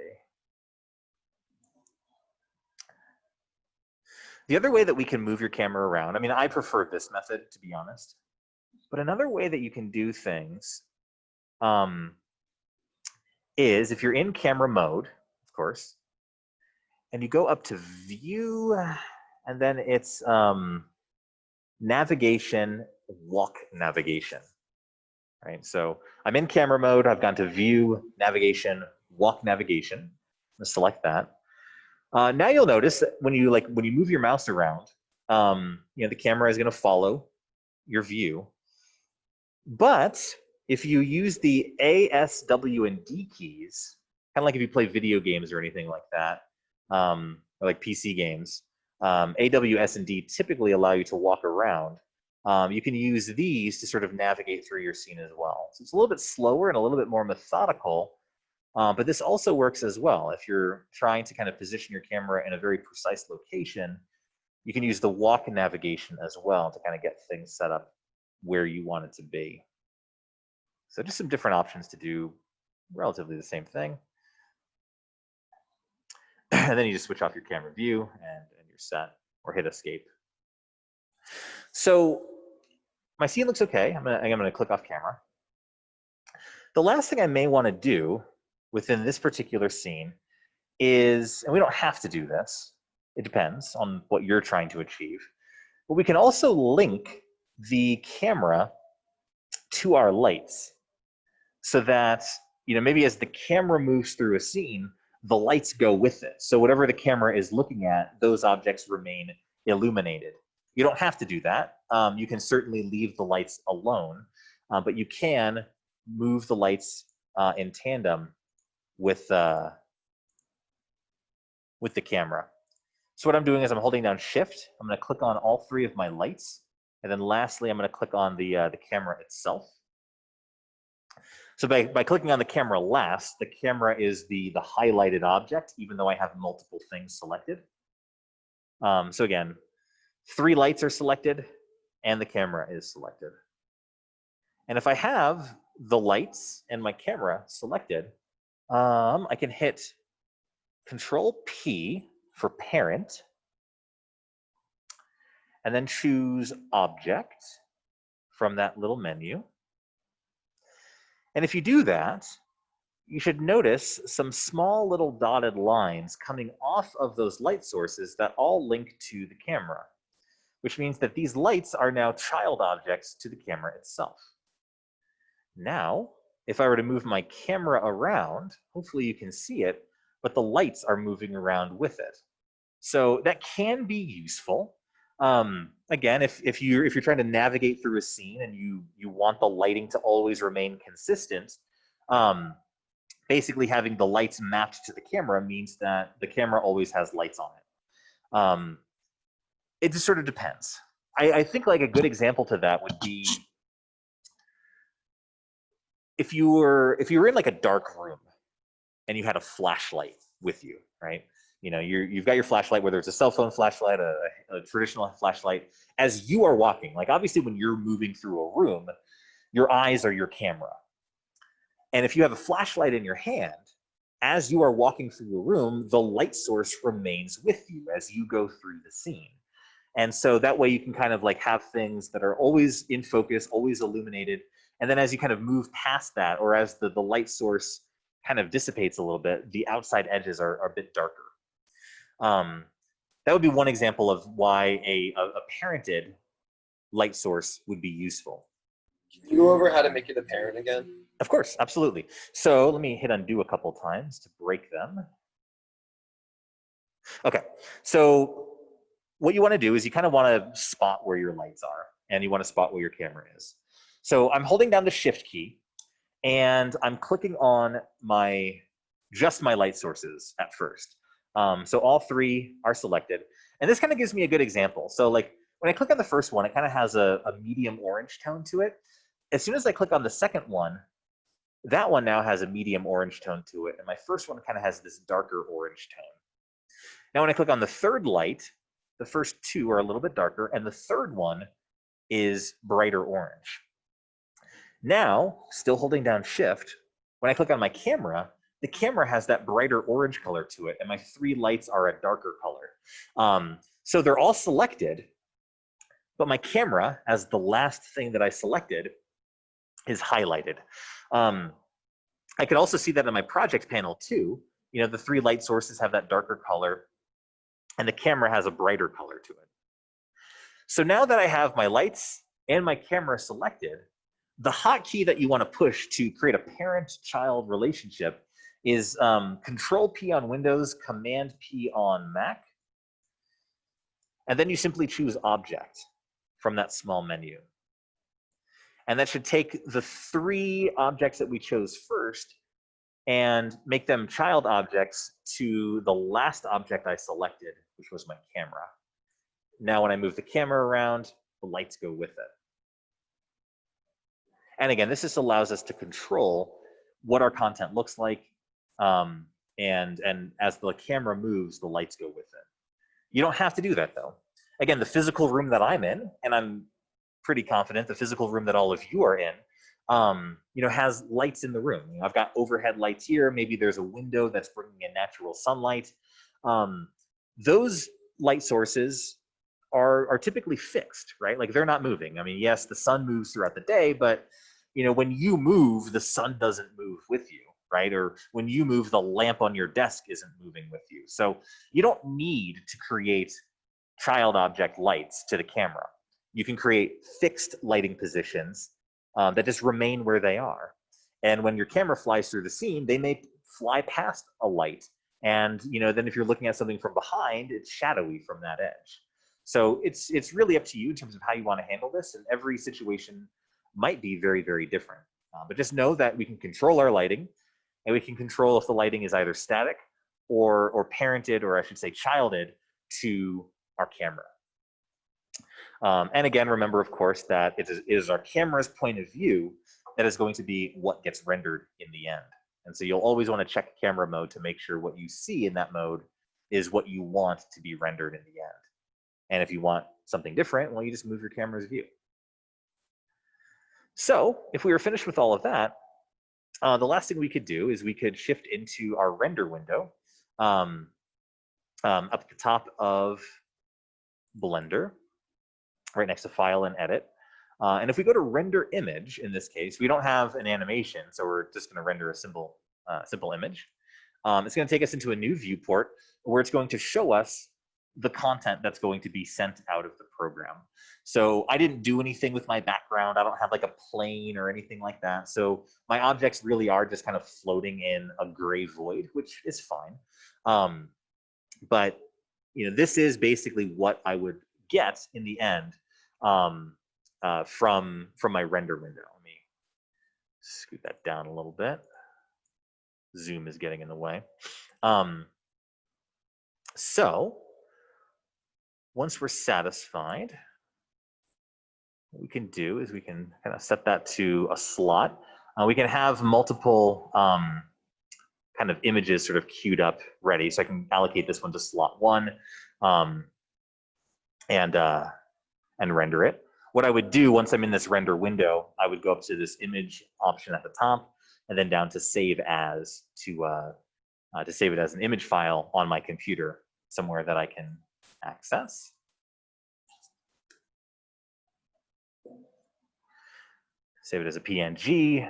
The other way that we can move your camera around, I mean, I prefer this method, to be honest, but another way that you can do things is if you're in camera mode, of course, and you go up to view, and then it's navigation, walk navigation, right? So I'm in camera mode, I've gone to view, navigation, walk navigation. I'm gonna select that. Now you'll notice that when you move your mouse around, the camera is going to follow your view. But if you use the A, S, W, and D keys, kind of like if you play video games or anything like that, or like PC games, A, W, S, and D typically allow you to walk around. You can use these to sort of navigate through your scene as well. So it's a little bit slower and a little bit more methodical. But this also works as well. If you're trying to kind of position your camera in a very precise location, you can use the walk navigation as well to kind of get things set up where you want it to be. So just some different options to do relatively the same thing. And then you just switch off your camera view and you're set, or hit escape. So my scene looks okay. I'm gonna click off camera. The last thing I may want to do within this particular scene is, and we don't have to do this, it depends on what you're trying to achieve, but we can also link the camera to our lights so that, maybe as the camera moves through a scene, the lights go with it. So whatever the camera is looking at, those objects remain illuminated. You don't have to do that. You can certainly leave the lights alone, but you can move the lights in tandem with the camera. So what I'm doing is I'm holding down Shift. I'm going to click on all three of my lights, and then lastly, I'm going to click on the camera itself. So by clicking on the camera last, the camera is the highlighted object, even though I have multiple things selected. So again, 3 lights are selected, and the camera is selected. And if I have the lights and my camera selected, I can hit Control P for parent, and then choose Object from that little menu. And if you do that, you should notice some small little dotted lines coming off of those light sources that all link to the camera. which means that these lights are now child objects to the camera itself. Now, if I were to move my camera around, hopefully you can see it, but the lights are moving around with it. So that can be useful. Again, if you're trying to navigate through a scene and you want the lighting to always remain consistent, basically having the lights mapped to the camera means that the camera always has lights on it. It just sort of depends. I think like a good example to that would be if you were in like a dark room and you had a flashlight with you, right? You know, you've got your flashlight, whether it's a cell phone flashlight, a traditional flashlight, as you are walking. Like obviously when you're moving through a room, your eyes are your camera. And if you have a flashlight in your hand, as you are walking through a room, the light source remains with you as you go through the scene. And so that way you can kind of like have things that are always in focus, always illuminated. And then as you kind of move past that, or as the light source kind of dissipates a little bit, the outside edges are a bit darker. That would be one example of why a parented light source would be useful.
Can you go over how to make it a parent again?
Of course, absolutely. So let me hit undo a couple times to break them. Okay, so what you want to do is you kind of want to spot where your lights are, and you want to spot where your camera is. So I'm holding down the shift key, and I'm clicking on just my light sources at first. So all three are selected. And this kind of gives me a good example. So like when I click on the first one, it kind of has a medium orange tone to it. As soon as I click on the second one, that one now has a medium orange tone to it. And my first one kind of has this darker orange tone. Now when I click on the third light, the first two are a little bit darker, and the third one is brighter orange. Now, still holding down shift, when I click on my camera, the camera has that brighter orange color to it, and my three lights are a darker color. So they're all selected, but my camera, as the last thing that I selected, is highlighted. I could also see that in my project panel too. You know, the three light sources have that darker color, and the camera has a brighter color to it. So now that I have my lights and my camera selected, the hotkey that you want to push to create a parent-child relationship is Control P on Windows, Command P on Mac. And then you simply choose Object from that small menu. And that should take the three objects that we chose first and make them child objects to the last object I selected, which was my camera. Now when I move the camera around, the lights go with it. And again, this just allows us to control what our content looks like. And as the camera moves, the lights go with it. You don't have to do that though. Again, the physical room that I'm in, and I'm pretty confident the physical room that all of you are in, you know, has lights in the room. You know, I've got overhead lights here. Maybe there's a window that's bringing in natural sunlight. Those light sources are typically fixed, right? Like they're not moving. I mean, yes, the sun moves throughout the day, but you know, when you move, the sun doesn't move with you, right? Or when you move, the lamp on your desk isn't moving with you. So you don't need to create child object lights to the camera. You can create fixed lighting positions that just remain where they are. And when your camera flies through the scene, they may fly past a light. And you know, then if you're looking at something from behind, it's shadowy from that edge. So it's really up to you in terms of how you want to handle this. And every situation might be very, very different. But just know that we can control our lighting, and we can control if the lighting is either static or parented, or I should say childed, to our camera. And again, remember, of course, that it is our camera's point of view that is going to be what gets rendered in the end. And so you'll always want to check camera mode to make sure what you see in that mode is what you want to be rendered in the end. And if you want something different, well, you just move your camera's view. So if we were finished with all of that, the last thing we could do is we could shift into our render window up at the top of Blender, right next to File and Edit. And if we go to Render Image, in this case, we don't have an animation, so we're just going to render a simple image. It's going to take us into a new viewport where it's going to show us the content that's going to be sent out of the program. So I didn't do anything with my background. I don't have like a plane or anything like that. So my objects really are just kind of floating in a gray void, which is fine. But this is basically what I would get in the end from my render window. Let me scoot that down a little bit. Zoom is getting in the way. So once we're satisfied, what we can do is we can kind of set that to a slot. We can have multiple kind of images sort of queued up ready. So I can allocate this one to slot 1 and render it. What I would do once I'm in this render window, I would go up to this image option at the top and then down to save as to save it as an image file on my computer somewhere that I can access. Save it as a PNG.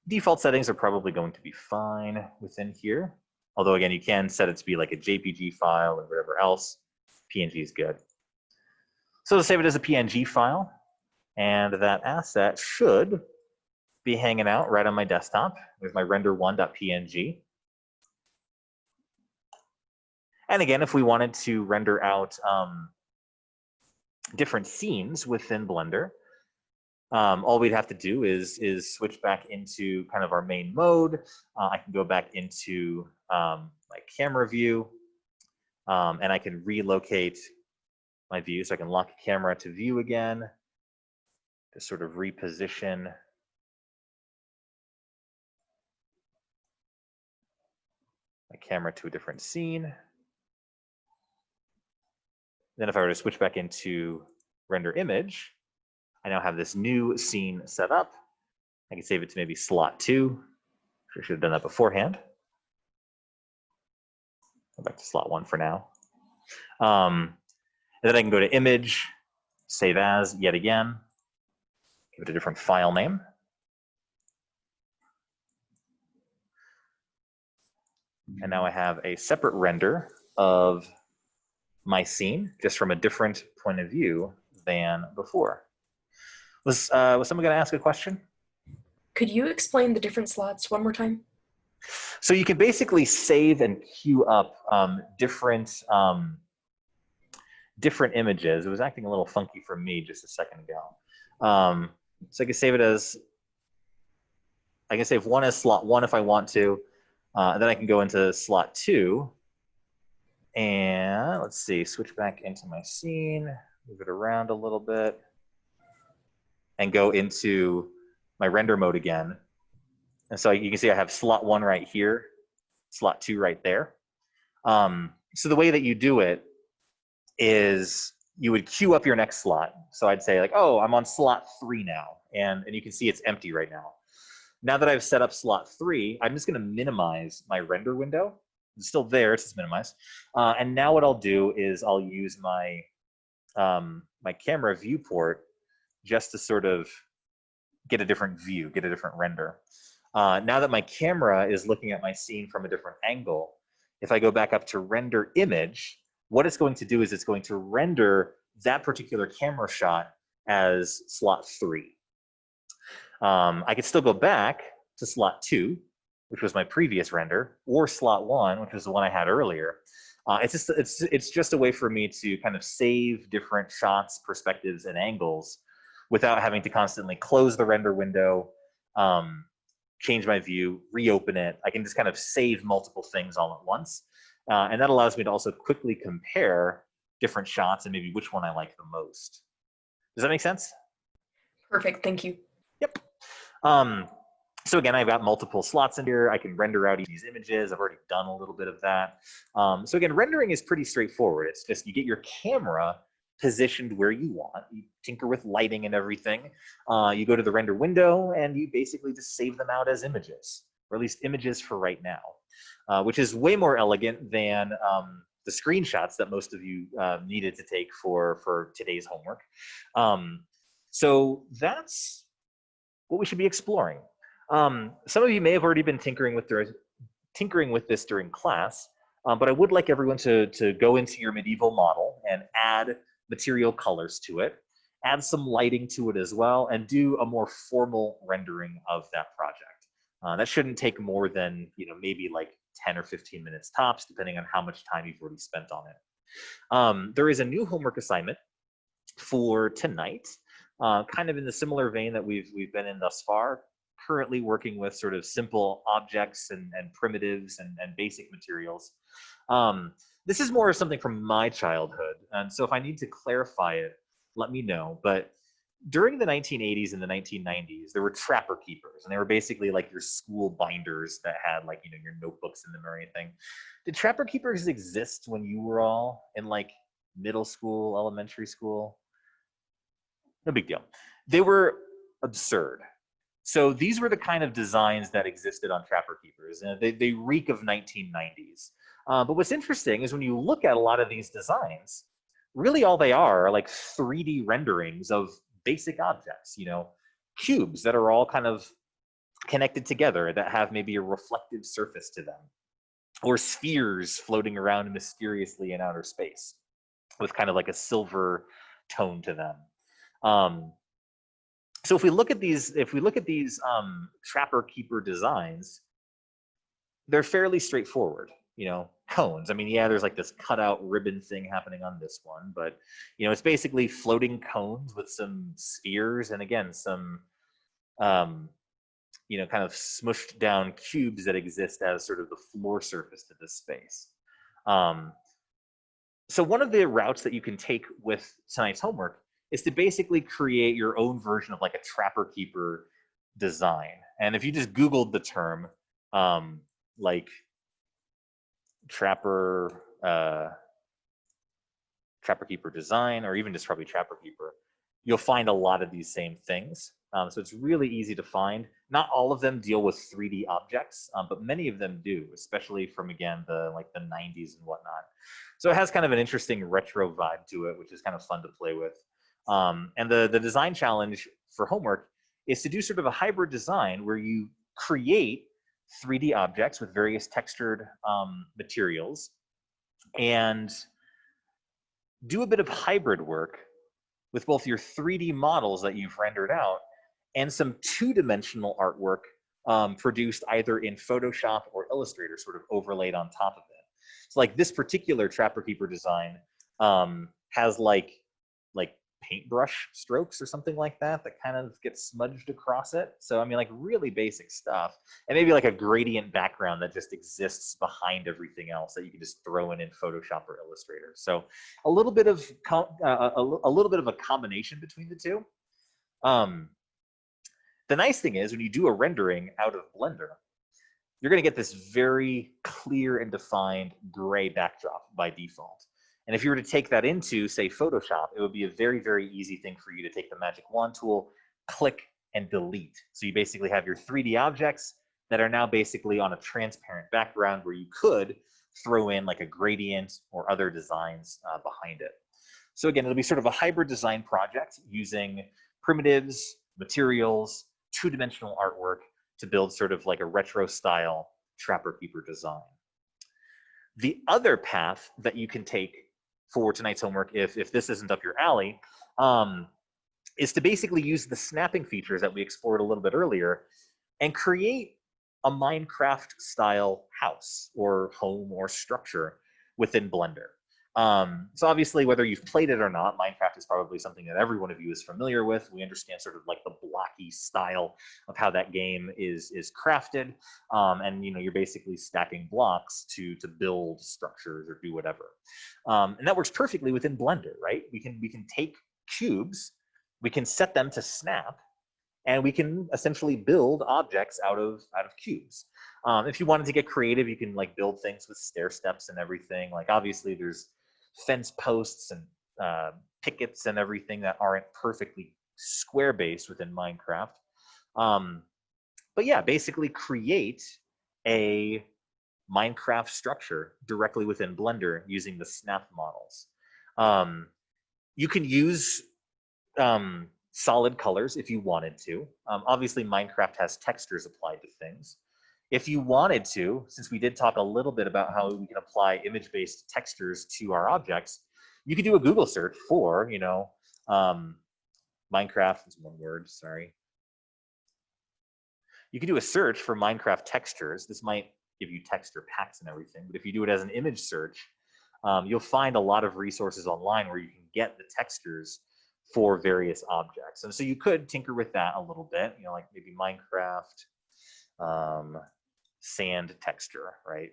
Default settings are probably going to be fine within here. Although again, you can set it to be like a JPG file or whatever else. PNG is good. So to save it as a PNG file, and that asset should be hanging out right on my desktop. There's my render1.png. And again, if we wanted to render out different scenes within Blender, all we'd have to do is switch back into kind of our main mode. I can go back into my camera view, and I can relocate my view. So I can lock camera to view again to sort of reposition my camera to a different scene. Then if I were to switch back into render image, I now have this new scene set up. I can save it to maybe slot 2. I should have done that beforehand. Go back to slot 1 for now. And then I can go to image, save as yet again, give it a different file name. And now I have a separate render of my scene, just from a different point of view than before. Was someone going to ask a question?
Could you explain the different slots one more time?
So you can basically save and queue up different images. It was acting a little funky for me just a second ago. So I can save it as, I can save one as slot 1 if I want to. And then I can go into slot 2. And let's see, switch back into my scene, move it around a little bit, and go into my render mode again. And so you can see I have slot 1 right here, slot 2 right there. So the way that you do it is you would queue up your next slot. So I'd say like, oh, I'm on slot 3 now. And you can see it's empty right now. Now that I've set up slot 3, I'm just gonna minimize my render window. It's still there, it's just minimized. And now what I'll do is I'll use my, my camera viewport just to sort of get a different view, get a different render. Now that my camera is looking at my scene from a different angle, if I go back up to render image, what it's going to do is it's going to render that particular camera shot as slot 3. I could still go back to slot 2, which was my previous render, or slot 1, which was the one I had earlier. It's just a way for me to kind of save different shots, perspectives, and angles without having to constantly close the render window, change my view, reopen it. I can just kind of save multiple things all at once. And that allows me to also quickly compare different shots and maybe which one I like the most. Does that make sense?
Perfect, thank you.
Yep. So again, I've got multiple slots in here. I can render out these images. I've already done a little bit of that. So again, rendering is pretty straightforward. It's just you get your camera positioned where you want. You tinker with lighting and everything. You go to the render window and you basically just save them out as images, or at least images for right now, which is way more elegant than the screenshots that most of you needed to take for today's homework. So that's what we should be exploring. Some of you may have already been tinkering with this during class. But I would like everyone to go into your medieval model and add material colors to it, add some lighting to it as well, and do a more formal rendering of that project. That shouldn't take more than, maybe like 10 or 15 minutes tops, depending on how much time you've already spent on it. There is a new homework assignment for tonight, kind of in the similar vein that we've been in thus far, currently working with sort of simple objects and primitives and basic materials. This is more something from my childhood, and so if I need to clarify it, let me know. But during the 1980s and the 1990s, there were trapper keepers, and they were basically like your school binders that had like, your notebooks in them or anything. Did trapper keepers exist when you were all in like middle school, elementary school? No big deal. They were absurd. So these were the kind of designs that existed on trapper keepers, and they reek of 1990s. But what's interesting is when you look at a lot of these designs, really all they are like 3D renderings of basic objects, cubes that are all kind of connected together that have maybe a reflective surface to them, or spheres floating around mysteriously in outer space with kind of like a silver tone to them. So if we look at these, trapper keeper designs, they're fairly straightforward. Cones. I mean, yeah, there's like this cutout ribbon thing happening on this one, but it's basically floating cones with some spheres and again some kind of smushed down cubes that exist as sort of the floor surface to this space. So one of the routes that you can take with tonight's homework is to basically create your own version of like a trapper keeper design. And if you just Googled the term, like trapper keeper design, or even just probably trapper keeper, you'll find a lot of these same things. So it's really easy to find. Not all of them deal with 3D objects, but many of them do, especially from, again, the 90s and whatnot. So it has kind of an interesting retro vibe to it, which is kind of fun to play with. And the design challenge for homework is to do sort of a hybrid design where you create 3D objects with various textured materials and do a bit of hybrid work with both your 3D models that you've rendered out and some two-dimensional artwork produced either in Photoshop or Illustrator, sort of overlaid on top of it. So like this particular trapper keeper design has like paintbrush strokes or something like that kind of get smudged across it. So I mean, like really basic stuff, and maybe like a gradient background that just exists behind everything else that you can just throw in Photoshop or Illustrator. So a little bit of a combination between the two. The nice thing is when you do a rendering out of Blender, you're going to get this very clear and defined gray backdrop by default. And if you were to take that into, say, Photoshop, it would be a very, very easy thing for you to take the magic wand tool, click, and delete. So you basically have your 3D objects that are now basically on a transparent background where you could throw in like a gradient or other designs behind it. So again, it'll be sort of a hybrid design project using primitives, materials, two-dimensional artwork to build sort of like a retro style trapper keeper design. The other path that you can take for tonight's homework, if this isn't up your alley, is to basically use the snapping features that we explored a little bit earlier and create a Minecraft style house or home or structure within Blender. So obviously, whether you've played it or not, Minecraft is probably something that every one of you is familiar with. We understand sort of like the blocky style of how that game is crafted, and you're basically stacking blocks to build structures or do whatever, and that works perfectly within Blender, right? We can take cubes, we can set them to snap, and we can essentially build objects out of cubes. If you wanted to get creative, you can like build things with stair steps and everything. Like obviously, there's fence posts and pickets and everything that aren't perfectly square based within Minecraft. But yeah, basically create a Minecraft structure directly within Blender using the snap models. You can use solid colors if you wanted to. Obviously, Minecraft has textures applied to things. if you wanted to, since we did talk a little bit about how we can apply image-based textures to our objects, you could do a Google search for, Minecraft is one word, sorry. You could do a search for Minecraft textures. This might give you texture packs and everything, but if you do it as an image search, you'll find a lot of resources online where you can get the textures for various objects. And so you could tinker with that a little bit, like maybe Minecraft sand texture, right?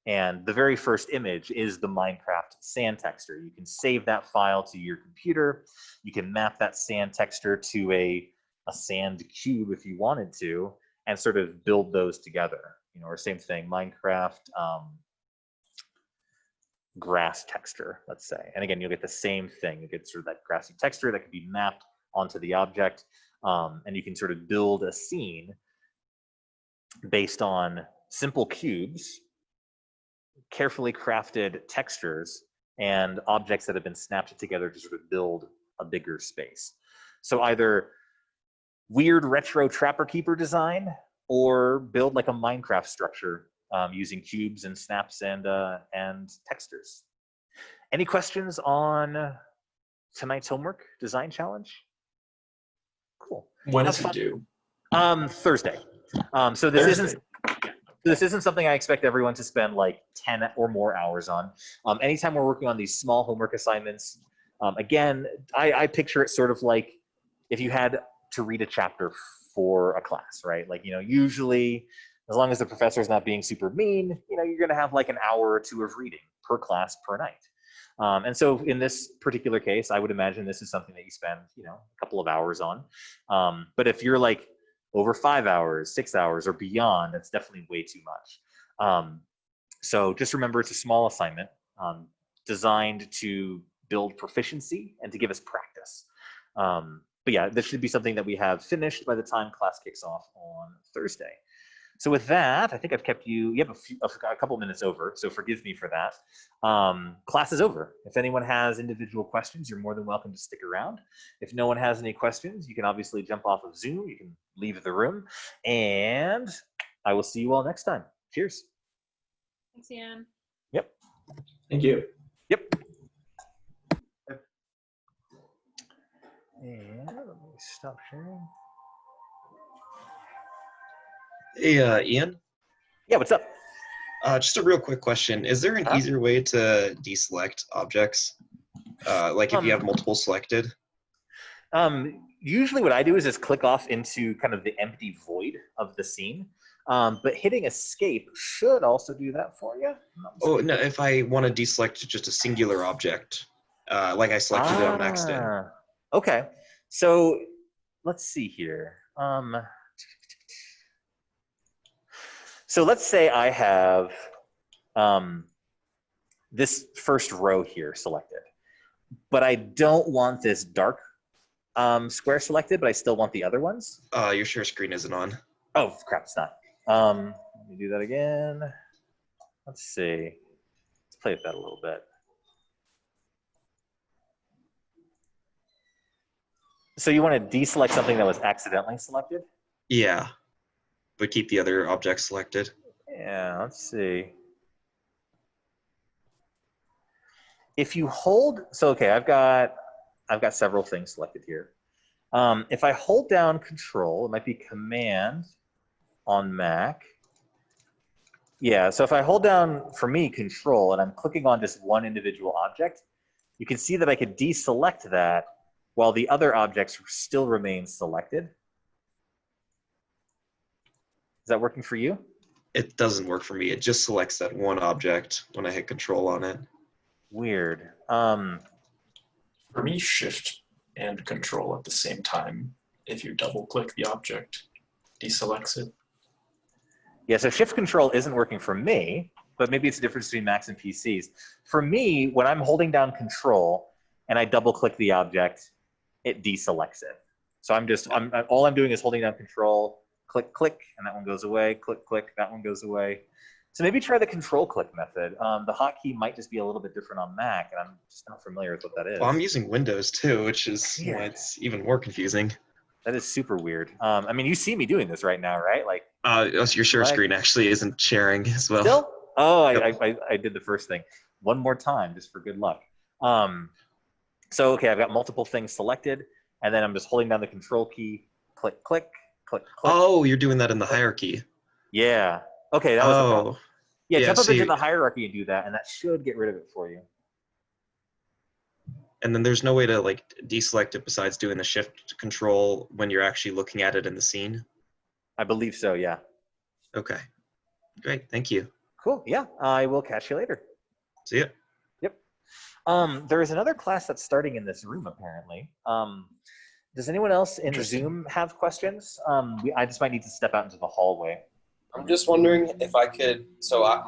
And the very first image is the Minecraft sand texture. You can save that file to your computer. You can map that sand texture to a sand cube if you wanted to, and sort of build those together. Or same thing, Minecraft grass texture, let's say. And again, you'll get the same thing. You get sort of that grassy texture that can be mapped onto the object. And you can sort of build a scene based on simple cubes, carefully crafted textures, and objects that have been snapped together to sort of build a bigger space. So either weird retro Trapper Keeper design, or build like a Minecraft structure using cubes and snaps and textures. Any questions on tonight's homework design challenge? Cool.
When is it due?
Thursday. So this isn't something I expect everyone to spend like 10 or more hours on. Anytime we're working on these small homework assignments, again, I picture it sort of like if you had to read a chapter for a class, right? Like, usually as long as the professor is not being super mean, you're going to have like an hour or two of reading per class per night. And so in this particular case, I would imagine this is something that you spend, a couple of hours on. But if you're like over 5 hours, 6 hours or beyond, that's definitely way too much. So just remember it's a small assignment designed to build proficiency and to give us practice. But yeah, this should be something that we have finished by the time class kicks off on Thursday. So with that, I think I've kept you have a couple minutes over, so forgive me for that. Class is over. If anyone has individual questions, you're more than welcome to stick around. If no one has any questions, you can obviously jump off of Zoom, you can leave the room, and I will see you all next time. Cheers.
Thanks, Ian.
Yep.
Thank you.
Yep. And let me stop sharing.
Hey, Ian.
Yeah, what's up?
Just a real quick question. Is there an easier way to deselect objects? Like if you have multiple selected?
Usually what I do is just click off into kind of the empty void of the scene. But hitting escape should also do that for you.
Oh, no, if I want to deselect just a singular object, like I selected it on accident.
Okay, so let's see here. So let's say I have this first row here selected, but I don't want this dark square selected, but I still want the other ones.
Your share screen isn't on.
Oh, crap, it's not. Let me do that again. Let's see. Let's play with that a little bit. So you want to deselect something that was accidentally selected?
Yeah, but keep the other objects selected.
Yeah, let's see. If you hold, so okay, I've got several things selected here. If I hold down Control, it might be Command on Mac. Yeah, so if I hold down, for me, Control, and I'm clicking on just one individual object, you can see that I could deselect that while the other objects still remain selected. Is that working for you?
It doesn't work for me. It just selects that one object when I hit Control on it.
Weird.
For me, Shift and Control at the same time. If you double click the object, deselects it.
Yeah, so Shift Control isn't working for me, but maybe it's the difference between Macs and PCs. For me, when I'm holding down Control and I double click the object, it deselects it. So all I'm doing is holding down Control, click, click, and that one goes away, click, click, that one goes away. So maybe try the Control click method. The hotkey might just be a little bit different on Mac, and I'm just not familiar with what that is.
Well, I'm using Windows too, which is why it's even more confusing.
That is super weird. I mean, you see me doing this right now, right? Like,
Your share
Right.
screen actually isn't sharing as well.
still? Oh,
Yep.
I did the first thing. One more time, just for good luck. So, okay, I've got multiple things selected, and then I'm just holding down the control key, click, click, click, click.
Oh, you're doing that in the hierarchy.
Yeah. Okay, that was the problem.
Oh,
Yeah,
yeah,
jump up
so
into
you-
the hierarchy and do that, and that should get rid of it for you.
and then there's no way to like deselect it besides doing the shift control when you're actually looking at it in the scene.
I believe so, yeah.
Okay, great, thank you.
Cool, yeah. I will catch you later.
See ya.
Yep. There is another class that's starting in this room, apparently. Does anyone else in
Interesting.
Zoom have questions? I just might need to step out into the hallway.
I'm just wondering if I could,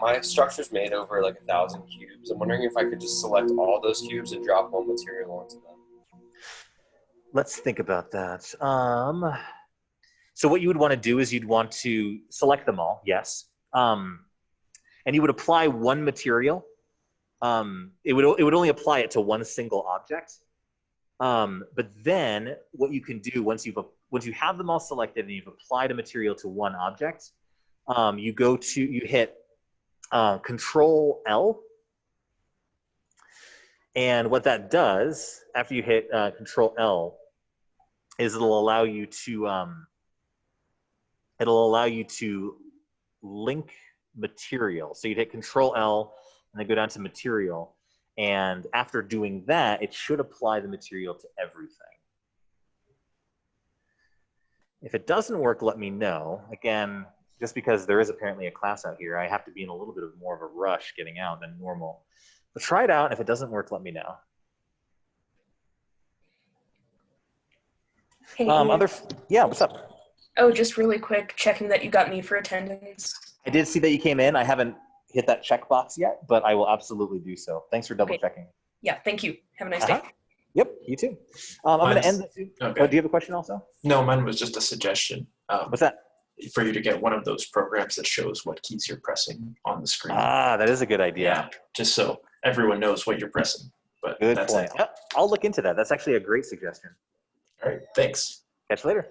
my structure's made over like 1,000 cubes. I'm wondering if I could just select all those cubes and drop one material onto them.
Let's think about that. So what you would want to do is you'd want to select them all, yes. And you would apply one material. It would only apply it to one single object. But then what you can do once you have them all selected and you've applied a material to one object, you hit Control L. And what that does after you hit Control L is it'll allow you to link material. So you'd hit Control L and then go down to material. And after doing that, it should apply the material to everything. If it doesn't work, let me know. Again, just because there is apparently a class out here, I have to be in a little bit of more of a rush getting out than normal. But try it out. If it doesn't work, let me know.
Hey, Ian.
Yeah, what's up?
Oh, just really quick, checking that you got me for attendance.
I did see that you came in. I haven't hit that checkbox yet, but I will absolutely do so. Thanks for double
Okay.
checking.
Yeah, thank you. Have a nice
Uh-huh.
day.
Yep, you too. I'm going to
Mine's-
end this.
Okay.
Oh, do you have a question also?
No, mine was just a suggestion.
What's that?
For you to get one of those programs that shows what keys you're pressing on the screen.
Ah, that is a good idea.
Yeah, just so everyone knows what you're pressing. But
Good
that's
point.
it.
Yeah, I'll look into that. That's actually a great suggestion.
All right, thanks.
Catch you later.